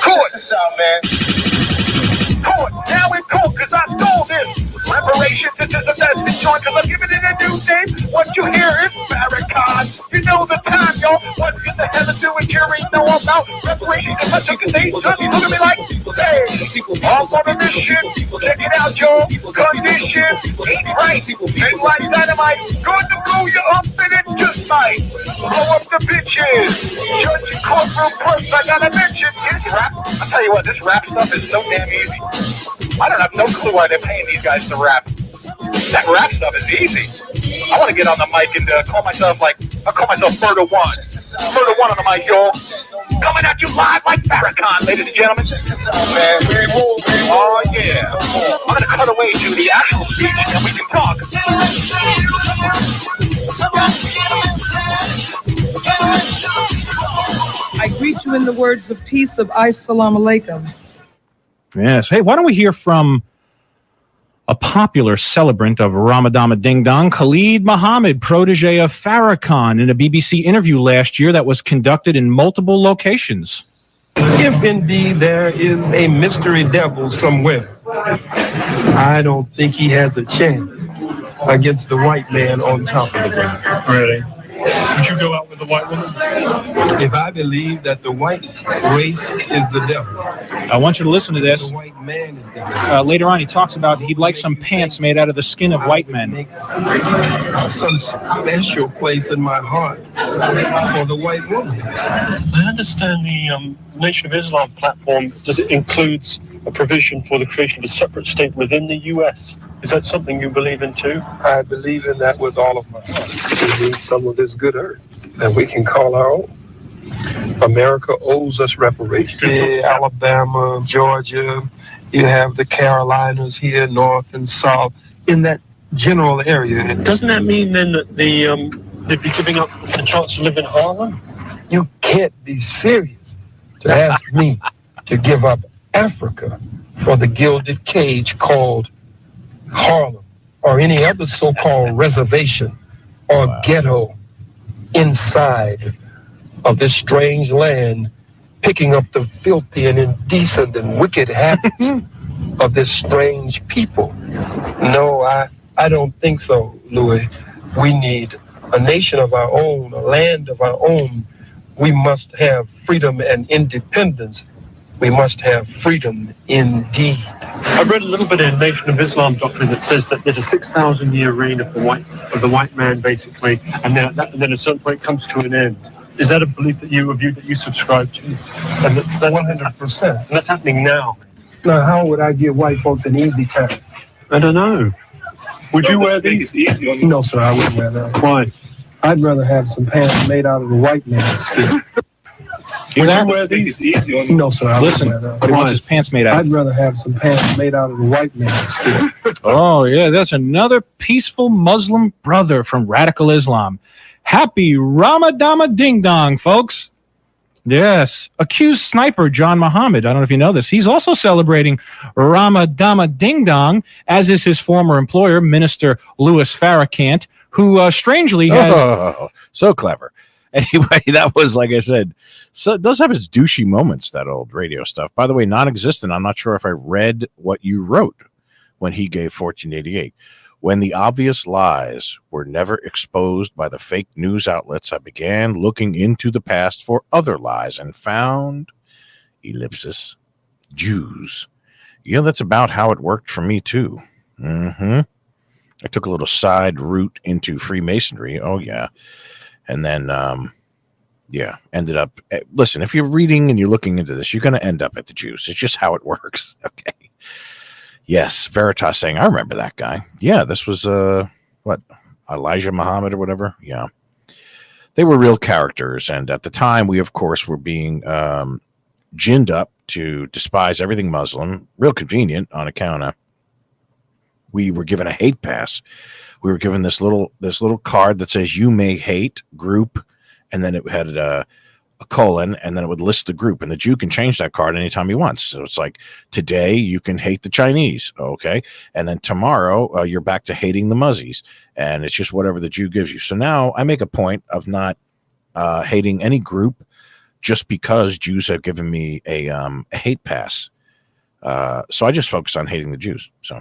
Court. This out, man. Court. Now in court, cause I stole this. Reparations, this is the best joint, cause I'm giving it a new name. What you hear is Farrakhan. You know the time, y'all. What in the hell do it? You ain't know about reparations. If I took a day, just look at me like, hey, all on this shit. Check it out, y'all. Condition ain't right. Ain't like dynamite. Good to blow you up and it just might. Blow up the bitches. Judge and courtroom clerks, I gotta mention. This rap, I'll tell you what, this rap stuff is so damn easy. I don't have no clue why they're paying these guys to rap. That rap stuff is easy. I want to get on the mic and call myself Murder One. Murder One on the mic, y'all. Coming at you live like Farrakhan, ladies and gentlemen. Oh, yeah. I'm going to cut away to the actual speech and we can talk. I greet you in the words of peace of Assalamu alaikum. Yes. Hey, why don't we hear from a popular celebrant of Ramadan Ding Dong, Khalid Muhammad, protege of Farrakhan, in a BBC interview last year that was conducted in multiple locations. If indeed there is a mystery devil somewhere, I don't think he has a chance against the white man on top of the ground. Really? Would you go out with the white woman? If I believe that the white race is the devil, I want you to listen to this. The white man is the devil. Later on, he talks about he'd like some pants made out of the skin of white men. Some special place in my heart for the white woman. I understand the Nation of Islam platform includes a provision for the creation of a separate state within the U.S. Is that something you believe in too? I believe in that with all of my heart. We need some of this good earth that we can call our own. America owes us reparations. Alabama, Georgia, you have the Carolinas here, north and south, in that general area. Doesn't that mean then that they'd be giving up the chance to live in Harlem? You can't be serious to ask me to give up Africa for the gilded cage called Harlem or any other so-called reservation or ghetto inside of this strange land, picking up the filthy and indecent and wicked habits of this strange people. No, I don't think so, Louis. We need a nation of our own, a land of our own. We must have freedom and independence. We must have freedom indeed. I read a little bit in Nation of Islam doctrine that says that there's a 6,000-year reign of the white man, basically, and then at a certain point it comes to an end. Is that a belief that a view that you subscribe to? And that's 100%. And that's happening now. Now, how would I give white folks an easy time? I don't know. Would you wear these? No, sir, I wouldn't wear that. Why? I'd rather have some pants made out of the white man's skin. Would you wear these? No, sir, I Listen, wouldn't wear that. but he wants his pants made out I'd rather have some pants made out of the white man's skin. Oh, yeah, that's another peaceful Muslim brother from radical Islam. Happy Ramadan Ding Dong, folks. Yes. Accused sniper John Muhammad. I don't know if you know this. He's also celebrating Ramadan Ding Dong, as is his former employer, Minister Louis Farrakhan, who strangely has... Oh, so clever. Anyway, that was, like I said, so it does have its douchey moments, that old radio stuff. By the way, non-existent. I'm not sure if I read what you wrote when he gave 1488. When the obvious lies were never exposed by the fake news outlets, I began looking into the past for other lies and found, ellipsis, Jews. Yeah, that's about how it worked for me, too. I took a little side route into Freemasonry. Oh, yeah. And then, ended up, listen, if you're reading and you're looking into this, you're going to end up at the Jews. It's just how it works. Okay. Yes, Veritas saying, I remember that guy. Yeah, this was, Elijah Muhammad or whatever? Yeah. They were real characters, and at the time, we, of course, were being ginned up to despise everything Muslim. Real convenient on account of we were given a hate pass. We were given this little card that says, you may hate group, and then it had a colon, and then it would list the group, and the Jew can change that card anytime he wants. So it's like, today you can hate the Chinese, okay, and then tomorrow you're back to hating the Muzzies, and it's just whatever the Jew gives you. So now I make a point of not hating any group just because Jews have given me a hate pass. So I just focus on hating the Jews. So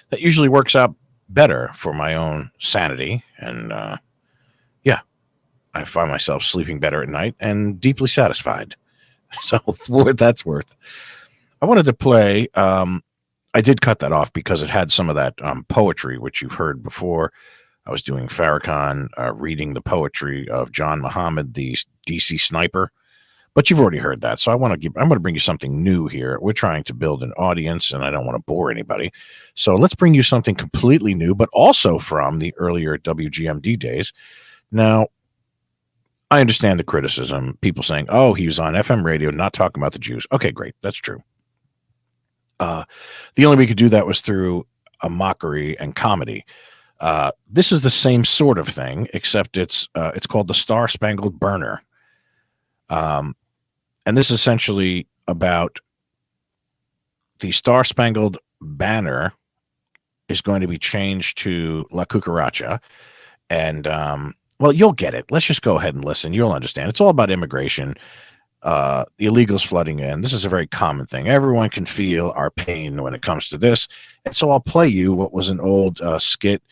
that usually works out better for my own sanity, and I find myself sleeping better at night and deeply satisfied. So for what that's worth, I wanted to play. I did cut that off because it had some of that poetry, which you've heard before. I was doing Farrakhan reading the poetry of John Muhammad, the DC sniper, but you've already heard that. So I'm going to bring you something new here. We're trying to build an audience, and I don't want to bore anybody. So let's bring you something completely new, but also from the earlier WGMD days. Now, I understand the criticism, people saying, oh, he was on FM radio, not talking about the Jews. Okay, great. That's true. The only way we could do that was through a mockery and comedy. This is the same sort of thing, except it's called the Star Spangled Banner. And this is essentially about the Star Spangled Banner is going to be changed to La Cucaracha. And, well, you'll get it. Let's just go ahead and listen. You'll understand. It's all about immigration, the illegals flooding in. This is a very common thing. Everyone can feel our pain when it comes to this. And so I'll play you what was an old skit.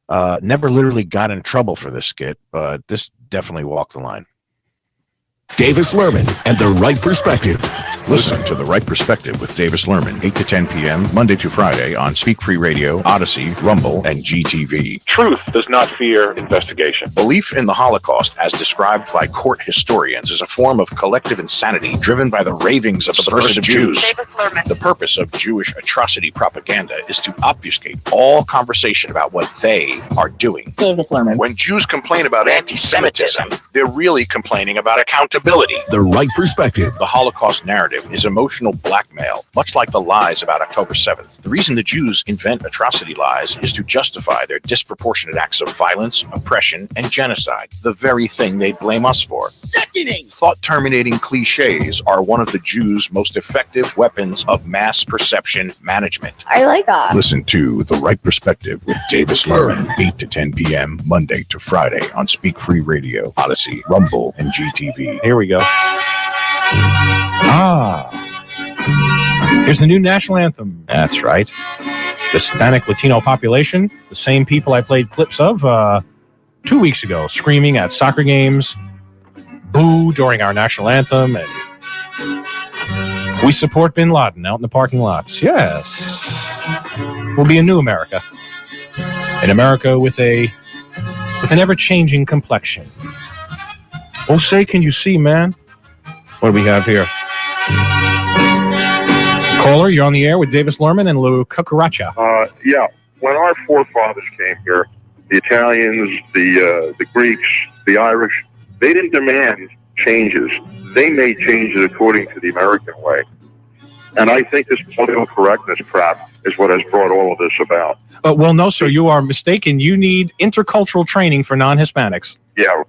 Never literally got in trouble for this skit, but this definitely walked the line. Davis Lurmann and the right perspective. Listen to The Right Perspective with Davis Lurmann, 8 to 10 p.m., Monday to Friday on Speak Free Radio, Odyssey, Rumble, and GTV. Truth does not fear investigation. Belief in the Holocaust, as described by court historians, is a form of collective insanity driven by the ravings of subversive Jews. The purpose of Jewish atrocity propaganda is to obfuscate all conversation about what they are doing. Davis Lurmann. When Jews complain about anti-Semitism, they're really complaining about accountability. The Right Perspective. The Holocaust narrative is emotional blackmail, much like the lies about October 7th. The reason the Jews invent atrocity lies is to justify their disproportionate acts of violence, oppression, and genocide, the very thing they blame us for. Sickening! Thought-terminating cliches are one of the Jews' most effective weapons of mass perception management. I like that. Listen to The Right Perspective with Davis Lurmann, 8 to 10 p.m., Monday to Friday on Speak Free Radio, Odyssey, Rumble, and GTV. Here we go. Here's the new national anthem. That's right. The Hispanic Latino population, the same people I played clips of 2 weeks ago, screaming at soccer games, boo during our national anthem, and we support bin Laden out in the parking lots. Yes. We'll be a new America. An America with an ever-changing complexion. Oh, say, can you see, man? What do we have here? Caller, you're on the air with Davis Lurmann and Lou Cucaracha. Yeah. When our forefathers came here, the Italians, the Greeks, the Irish, they didn't demand changes. They made changes according to the American way. And I think this political correctness crap is what has brought all of this about. Well, no, sir, you are mistaken. You need intercultural training for non-Hispanics. Yeah.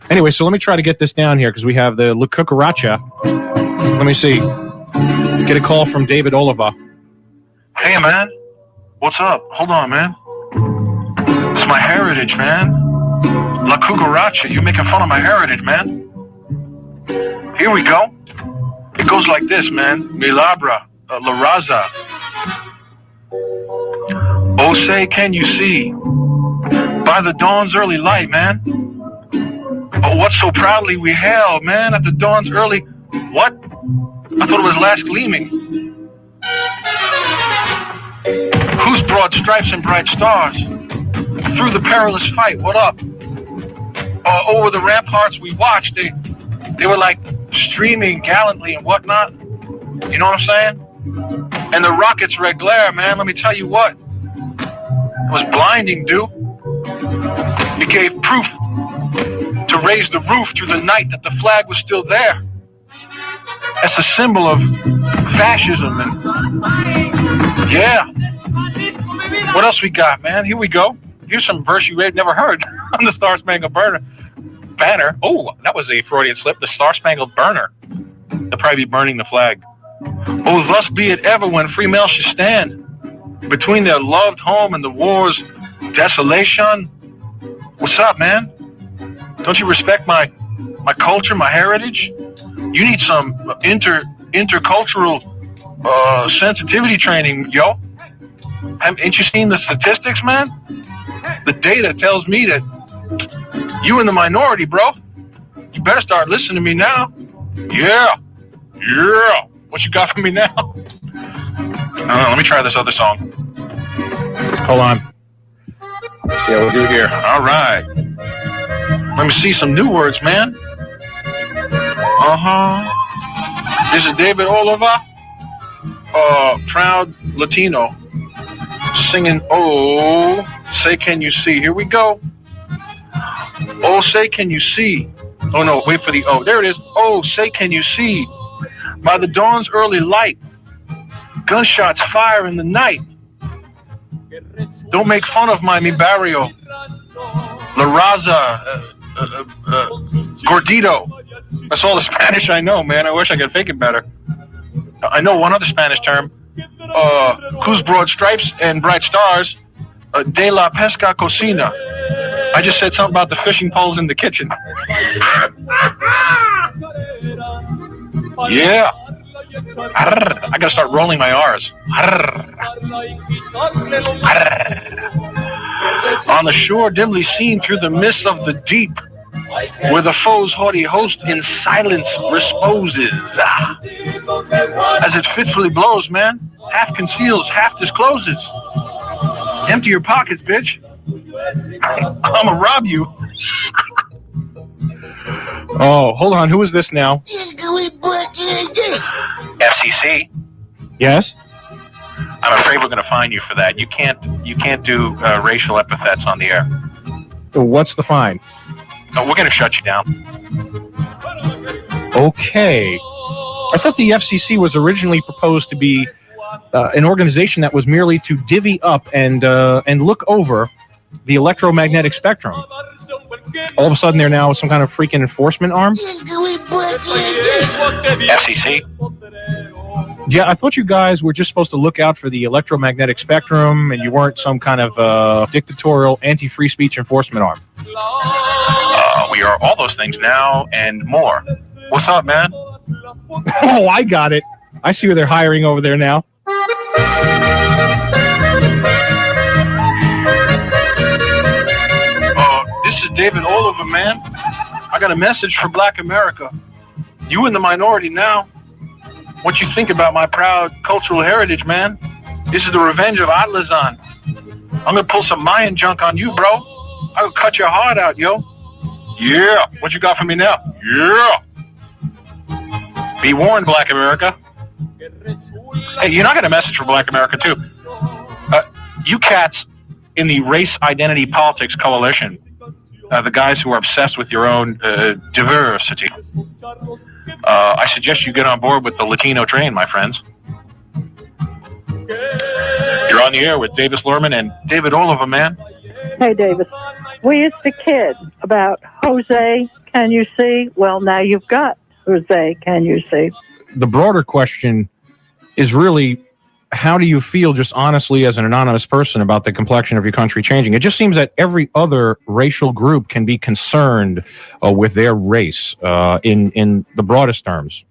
Anyway, so let me try to get this down here because we have the Lou Cucaracha. Let me see. Get a call from David Oliva. Hey, man. What's up? Hold on, man. It's my heritage, man. La Cucaracha. You making fun of my heritage, man. Here we go. It goes like this, man. Mi labra, la raza. Oh, say, can you see? By the dawn's early light, man. Oh, what so proudly we hailed, man, at the dawn's early... What? I thought it was last gleaming. Whose broad stripes and bright stars? Through the perilous fight, what up? Over the ramparts we watched, they were like streaming gallantly and whatnot. You know what I'm saying? And the rocket's red glare, man, let me tell you what. It was blinding, dude. It gave proof to raise the roof through the night that the flag was still there. That's a symbol of fascism. And yeah. What else we got, man? Here we go. Here's some verse you never heard on the Star Spangled Banner. Oh, that was a Freudian slip. The Star Spangled Burner. They'll probably be burning the flag. Oh, thus be it ever when free males should stand between their loved home and the war's desolation. What's up, man? Don't you respect my culture, my heritage? You need some intercultural sensitivity training, yo. Ain't you seen the statistics, man? The data tells me that you in the minority, bro. You better start listening to me now. Yeah. What you got for me now? Let me try this other song. Hold on. See how we do here. All right. Let me see some new words, man. This is David Oliva, proud Latino, singing, oh, say can you see. Here we go. Oh, say can you see. Oh, no, wait for the oh. There it is. Oh, say can you see. By the dawn's early light, gunshots fire in the night. Don't make fun of mi barrio. La Raza, Gordito. That's all the Spanish I know, man. I wish I could fake it better. I know one other Spanish term. Whose broad stripes and bright stars. De la pesca cocina. I just said something about the fishing poles in the kitchen. Yeah. I gotta start rolling my R's. On the shore, dimly seen through the mists of the deep, where the foe's haughty host in silence risposes. As it fitfully blows, man, half conceals, half discloses. Empty your pockets, bitch. I'ma rob you. Oh, hold on. Who is this now? FCC. Yes. I'm afraid we're going to fine you for that. You can't do racial epithets on the air. What's the fine? We're going to shut you down. Okay. I thought the FCC was originally proposed to be an organization that was merely to divvy up and look over the electromagnetic spectrum. All of a sudden, they're now some kind of freaking enforcement arm. FCC. Yeah, I thought you guys were just supposed to look out for the electromagnetic spectrum, and you weren't some kind of dictatorial anti-free speech enforcement arm. We are all those things now and more. What's up, man? Oh, I got it. I see who they're hiring over there now. This is David Oliver, man. I got a message for Black America. You in the minority now. What you think about my proud cultural heritage, man? This is the revenge of Atlazan. I'm gonna pull some Mayan junk on you, bro. I'll cut your heart out, yo. Yeah. What you got for me now? Yeah. Be warned, Black America. Hey, you're not got a message for Black America, too. You cats in the Race Identity Politics Coalition, the guys who are obsessed with your own diversity, I suggest you get on board with the Latino train, my friends. You're on the air with Davis Lurmann and David Oliver, man. Hey, Davis. We used to kid about Jose, can you see? Well, now you've got Jose, can you see? The broader question is really, how do you feel just honestly as an anonymous person about the complexion of your country changing? It just seems that every other racial group can be concerned with their race in the broadest terms.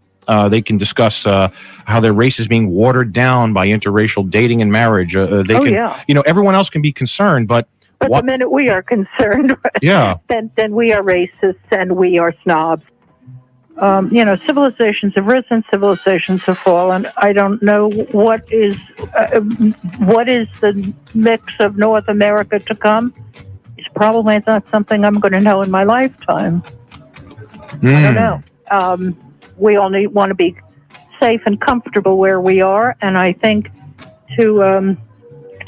They can discuss how their race is being watered down by interracial dating and marriage. Everyone else can be concerned, but the minute we are concerned, then we are racists and we are snobs. Civilizations have risen, civilizations have fallen. I don't know what is the mix of North America to come. It's probably not something I'm going to know in my lifetime. I don't know. We only want to be safe and comfortable where we are, and I think to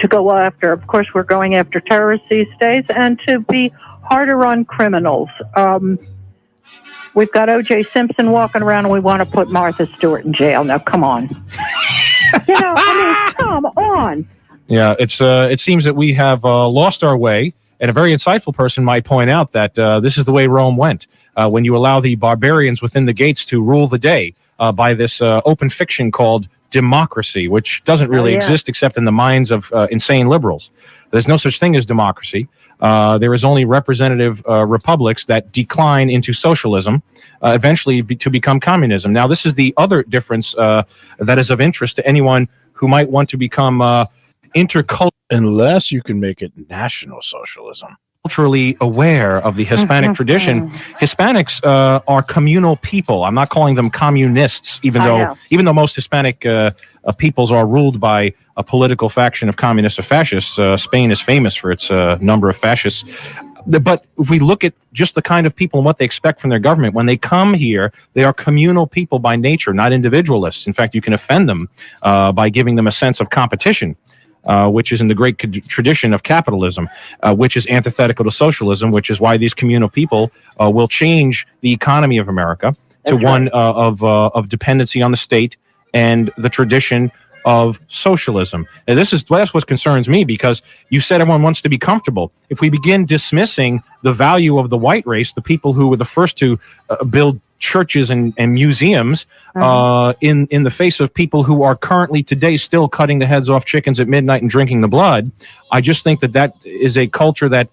go after, of course, we're going after terrorists these days, and to be harder on criminals. We've got O.J. Simpson walking around, and we want to put Martha Stewart in jail. Now, come on. Come on. Yeah, it seems that we have lost our way, and a very insightful person might point out that this is the way Rome went. When you allow the barbarians within the gates to rule the day by this open fiction called democracy, which doesn't really exist except in the minds of insane liberals. There's no such thing as democracy. There is only representative republics that decline into socialism, eventually to become communism. Now, this is the other difference that is of interest to anyone who might want to become intercultural. Unless you can make it national socialism. Culturally aware of the Hispanic tradition. Hispanics are communal people. I'm not calling them communists, even though most Hispanic peoples are ruled by a political faction of communists or fascists. Spain is famous for its number of fascists. But if we look at just the kind of people and what they expect from their government, when they come here, they are communal people by nature, not individualists. In fact, you can offend them by giving them a sense of competition. Which is in the great tradition of capitalism, which is antithetical to socialism, which is why these communal people will change the economy of America to one of dependency on the state and the tradition of socialism. And that's what concerns me, because you said everyone wants to be comfortable. If we begin dismissing the value of the white race, the people who were the first to build churches and museums in the face of people who are currently today still cutting the heads off chickens at midnight and drinking the blood, I just think that is a culture that,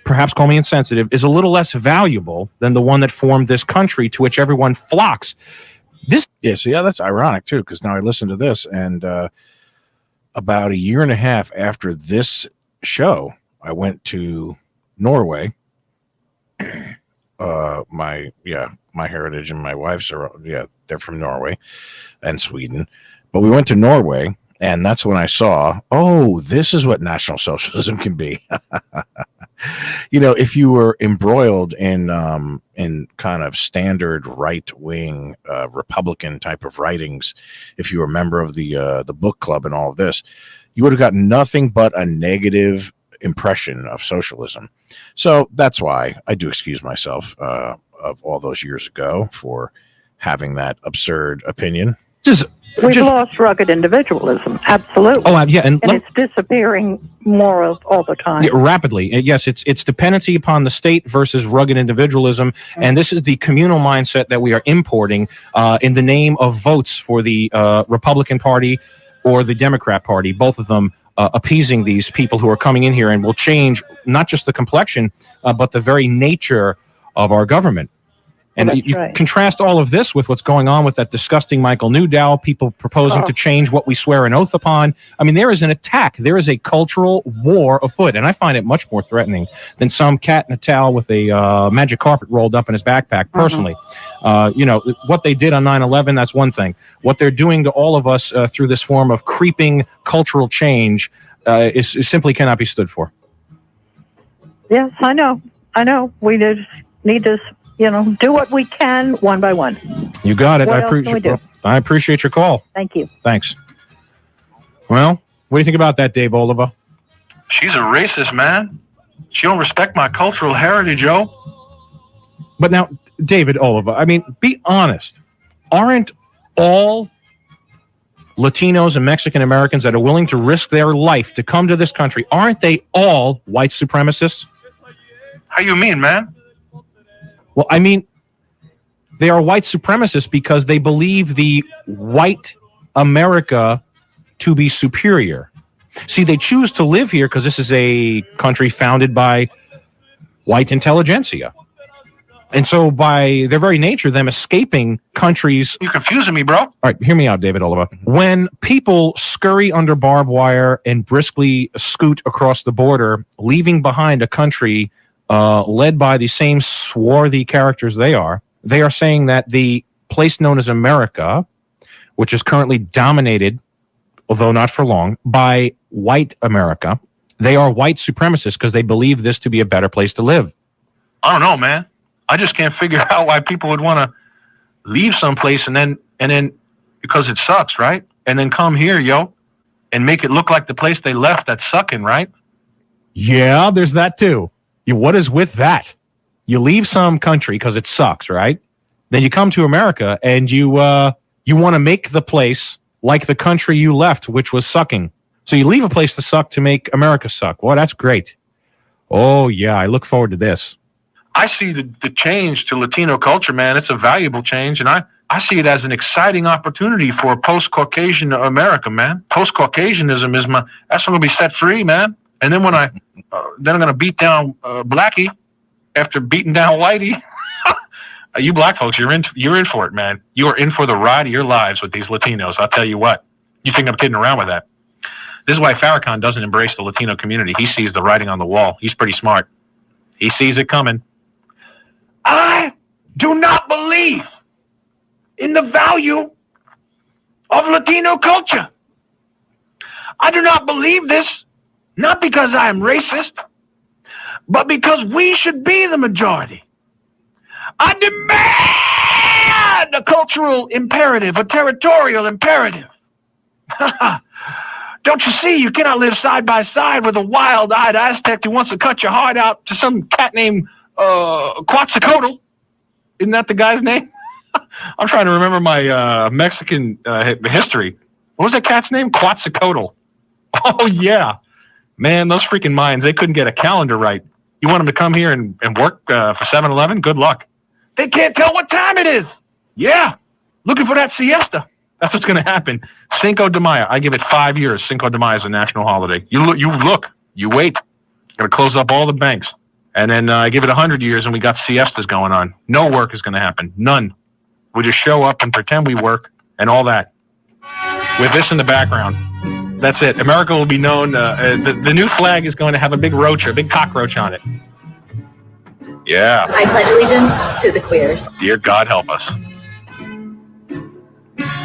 perhaps call me insensitive, is a little less valuable than the one that formed this country to which everyone flocks. That's ironic too, because now I listen to this, and about a year and a half after this show, I went to Norway, my heritage and my wife's are they're from Norway and Sweden, but we went to Norway, and that's when I saw, oh, this is what National Socialism can be. If you were embroiled in kind of standard right-wing Republican type of writings, if you were a member of the book club and all of this, you would have got nothing but a negative impression of socialism. So that's why I do excuse myself of all those years ago for having that absurd opinion. We've lost rugged individualism, absolutely. Oh, yeah, and it's disappearing more of all the time. Yeah, rapidly. Yes, it's dependency upon the state versus rugged individualism, and this is the communal mindset that we are importing in the name of votes for the Republican Party or the Democrat Party, both of them appeasing these people who are coming in here and will change not just the complexion, but the very nature of our government. And you contrast all of this with what's going on with that disgusting Michael Newdow, people proposing to change what we swear an oath upon. I mean, there is an attack. There is a cultural war afoot, and I find it much more threatening than some cat in a towel with a magic carpet rolled up in his backpack, personally. What they did on 9/11, that's one thing. What they're doing to all of us through this form of creeping cultural change is simply cannot be stood for. Yes, I know. We just need to do what we can one by one. You got it. I appreciate your call. Thank you. Thanks. Well, what do you think about that, Dave Oliva? She's a racist, man. She don't respect my cultural heritage, yo. But now, David Oliva, I mean, be honest. Aren't all Latinos and Mexican Americans that are willing to risk their life to come to this country, aren't they all white supremacists? How you mean, man? Well, I mean, they are white supremacists because they believe the white America to be superior. See, they choose to live here because this is a country founded by white intelligentsia. And so by their very nature, them escaping countries... You're confusing me, bro. All right, hear me out, David Oliva. When people scurry under barbed wire and briskly scoot across the border, leaving behind a country led by the same swarthy characters they are saying that the place known as America, which is currently dominated, although not for long, by white America, they are white supremacists because they believe this to be a better place to live. I don't know, man. I just can't figure out why people would want to leave someplace and then because it sucks, right? And then come here, yo, and make it look like the place they left that's sucking, right? Yeah, there's that too. What is with that? You leave some country because it sucks, right? Then you come to America and you want to make the place like the country you left, which was sucking. So you leave a place to suck to make America suck. Well, that's great. Oh, yeah, I look forward to this. I see the change to Latino culture, man. It's a valuable change, and I see it as an exciting opportunity for post-Caucasian America, man. Post-Caucasianism that's going to be set free, man. And then I'm going to beat down Blackie after beating down Whitey. You black folks, you're in for it, man. You are in for the ride of your lives with these Latinos. I'll tell you what. You think I'm kidding around with that? This is why Farrakhan doesn't embrace the Latino community. He sees the writing on the wall. He's pretty smart. He sees it coming. I do not believe in the value of Latino culture. I do not believe this. Not because I am racist, but because we should be the majority. I demand a cultural imperative, a territorial imperative. Don't you see, you cannot live side by side with a wild-eyed Aztec who wants to cut your heart out to some cat named Quetzalcoatl. Isn't that the guy's name? I'm trying to remember my Mexican history. What was that cat's name? Quetzalcoatl. Oh, yeah. Man, those freaking Mayans, they couldn't get a calendar right. You want them to come here and work for 7-Eleven? Good luck. They can't tell what time it is. Yeah. Looking for that siesta. That's what's going to happen. Cinco de Mayo. I give it 5 years. Cinco de Mayo is a national holiday. You wait. Going to close up all the banks. And then I give it 100 years and we got siestas going on. No work is going to happen. None. We just show up and pretend we work and all that. With this in the background. That's it. America will be known. The new flag is going to have a big roach, a big cockroach on it. Yeah. I pledge allegiance to the queers. Dear God, help us.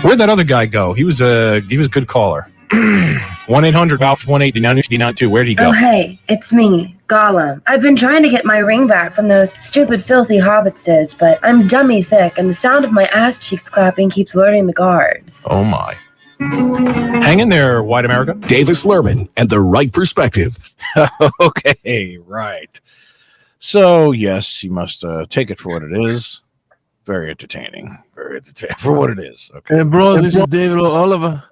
Where'd that other guy go? He was a good caller. 1-800-189-9292. Where'd he go? Oh, hey, it's me, Gollum. I've been trying to get my ring back from those stupid, filthy hobbitses, but I'm dummy thick, and the sound of my ass cheeks clapping keeps alerting the guards. Oh, my. Hang in there, white America. Davis Lurman and the right perspective. Okay, right. So, yes, you must take it for what it is. Very entertaining. Very entertaining for what it is. Okay. Hey, bro, this is David Oliver.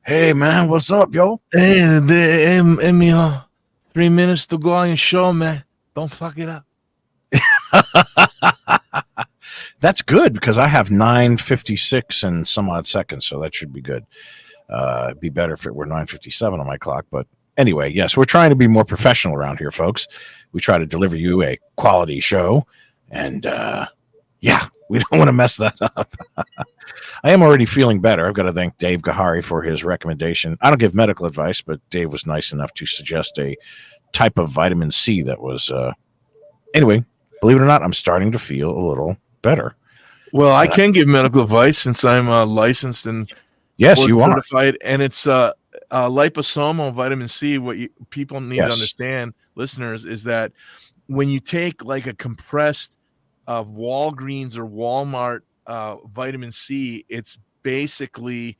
Hey, man, what's up, yo? Hey, mijo. 3 minutes to go on your show, man. Don't fuck it up. That's good because I have 9:56 and some odd seconds, so that should be good. It'd be better if it were 9:57 on my clock, but anyway, yes, we're trying to be more professional around here, folks. We try to deliver you a quality show, and yeah, we don't want to mess that up. I am already feeling better. I've got to thank Dave Gahari for his recommendation. I don't give medical advice, but Dave was nice enough to suggest a type of vitamin C that was anyway, believe it or not, I'm starting to feel a little better. Well, I can give medical advice since I'm licensed and yes, you are certified, and it's liposomal vitamin C. What people need to understand, listeners, is that when you take like a compressed of Walgreens or Walmart vitamin C, it's basically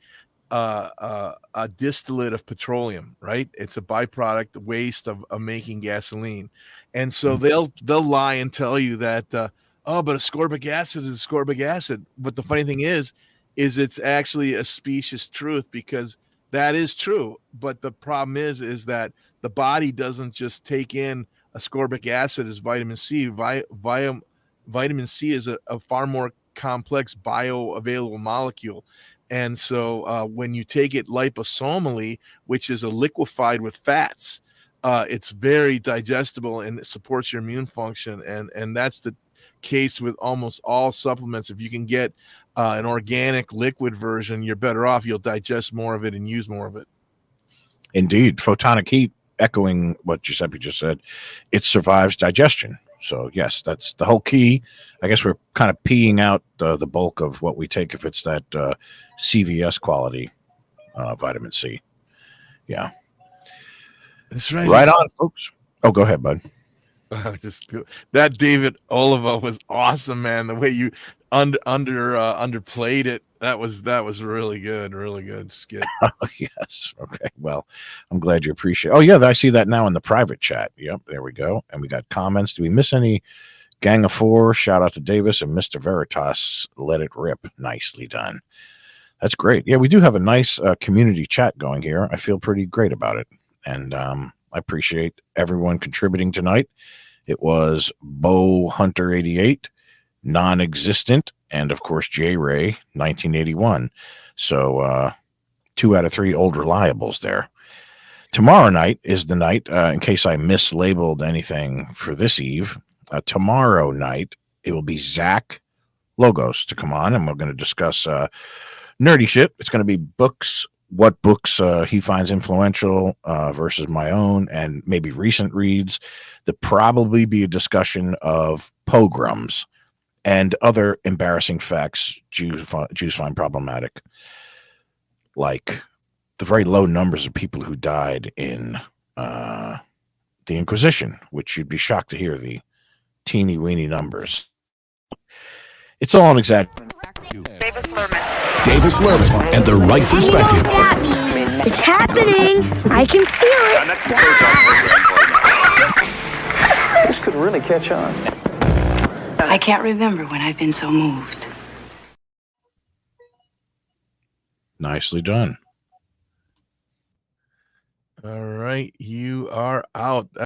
a distillate of petroleum, right? It's a byproduct waste of making gasoline, and so they'll lie and tell you that but ascorbic acid is ascorbic acid. But the funny thing is it's actually a specious truth, because that is true. But the problem is that the body doesn't just take in ascorbic acid as vitamin C. Vitamin C is a far more complex bioavailable molecule. And so when you take it liposomally, which is a liquefied with fats, it's very digestible and it supports your immune function. And that's the case with almost all supplements. If you can get an organic liquid version, you're better off. You'll digest more of it and use more of it. Indeed. Photonic heat, echoing what Giuseppe just said, it survives digestion. So, yes, that's the whole key. I guess we're kind of peeing out the bulk of what we take if it's that CVS quality vitamin C. Yeah. That's right. Right on, folks. Oh, go ahead, bud. That David Oliver was awesome, man. The way you underplayed it, that was really good skit. Oh, yes. Okay. Well, I'm glad you appreciate. Oh, yeah, I see that now in the private chat. Yep, there we go. And we got comments. Do we miss any? Gang of Four. Shout out to Davis and Mr. Veritas. Let it rip. Nicely done. That's great. Yeah, we do have a nice community chat going here. I feel pretty great about it, and I appreciate everyone contributing tonight. It was Bo Hunter 88, Non-Existent, and of course J Ray 1981. So 2 out of 3 old reliables there. Tomorrow night is the night, in case I mislabeled anything for this eve. Tomorrow night it will be Zak Logos to come on, and we're going to discuss nerdy shit. It's going to be books. What books he finds influential versus my own, and maybe recent reads. There'll probably be a discussion of pogroms and other embarrassing facts Jews find problematic, like the very low numbers of people who died in the Inquisition, which you'd be shocked to hear the teeny weeny numbers. It's all an exaggeration. Davis Lurman and the right perspective. It's happening. I can feel it. This could really catch on. I can't remember when I've been so moved. Nicely done. All right, you are out.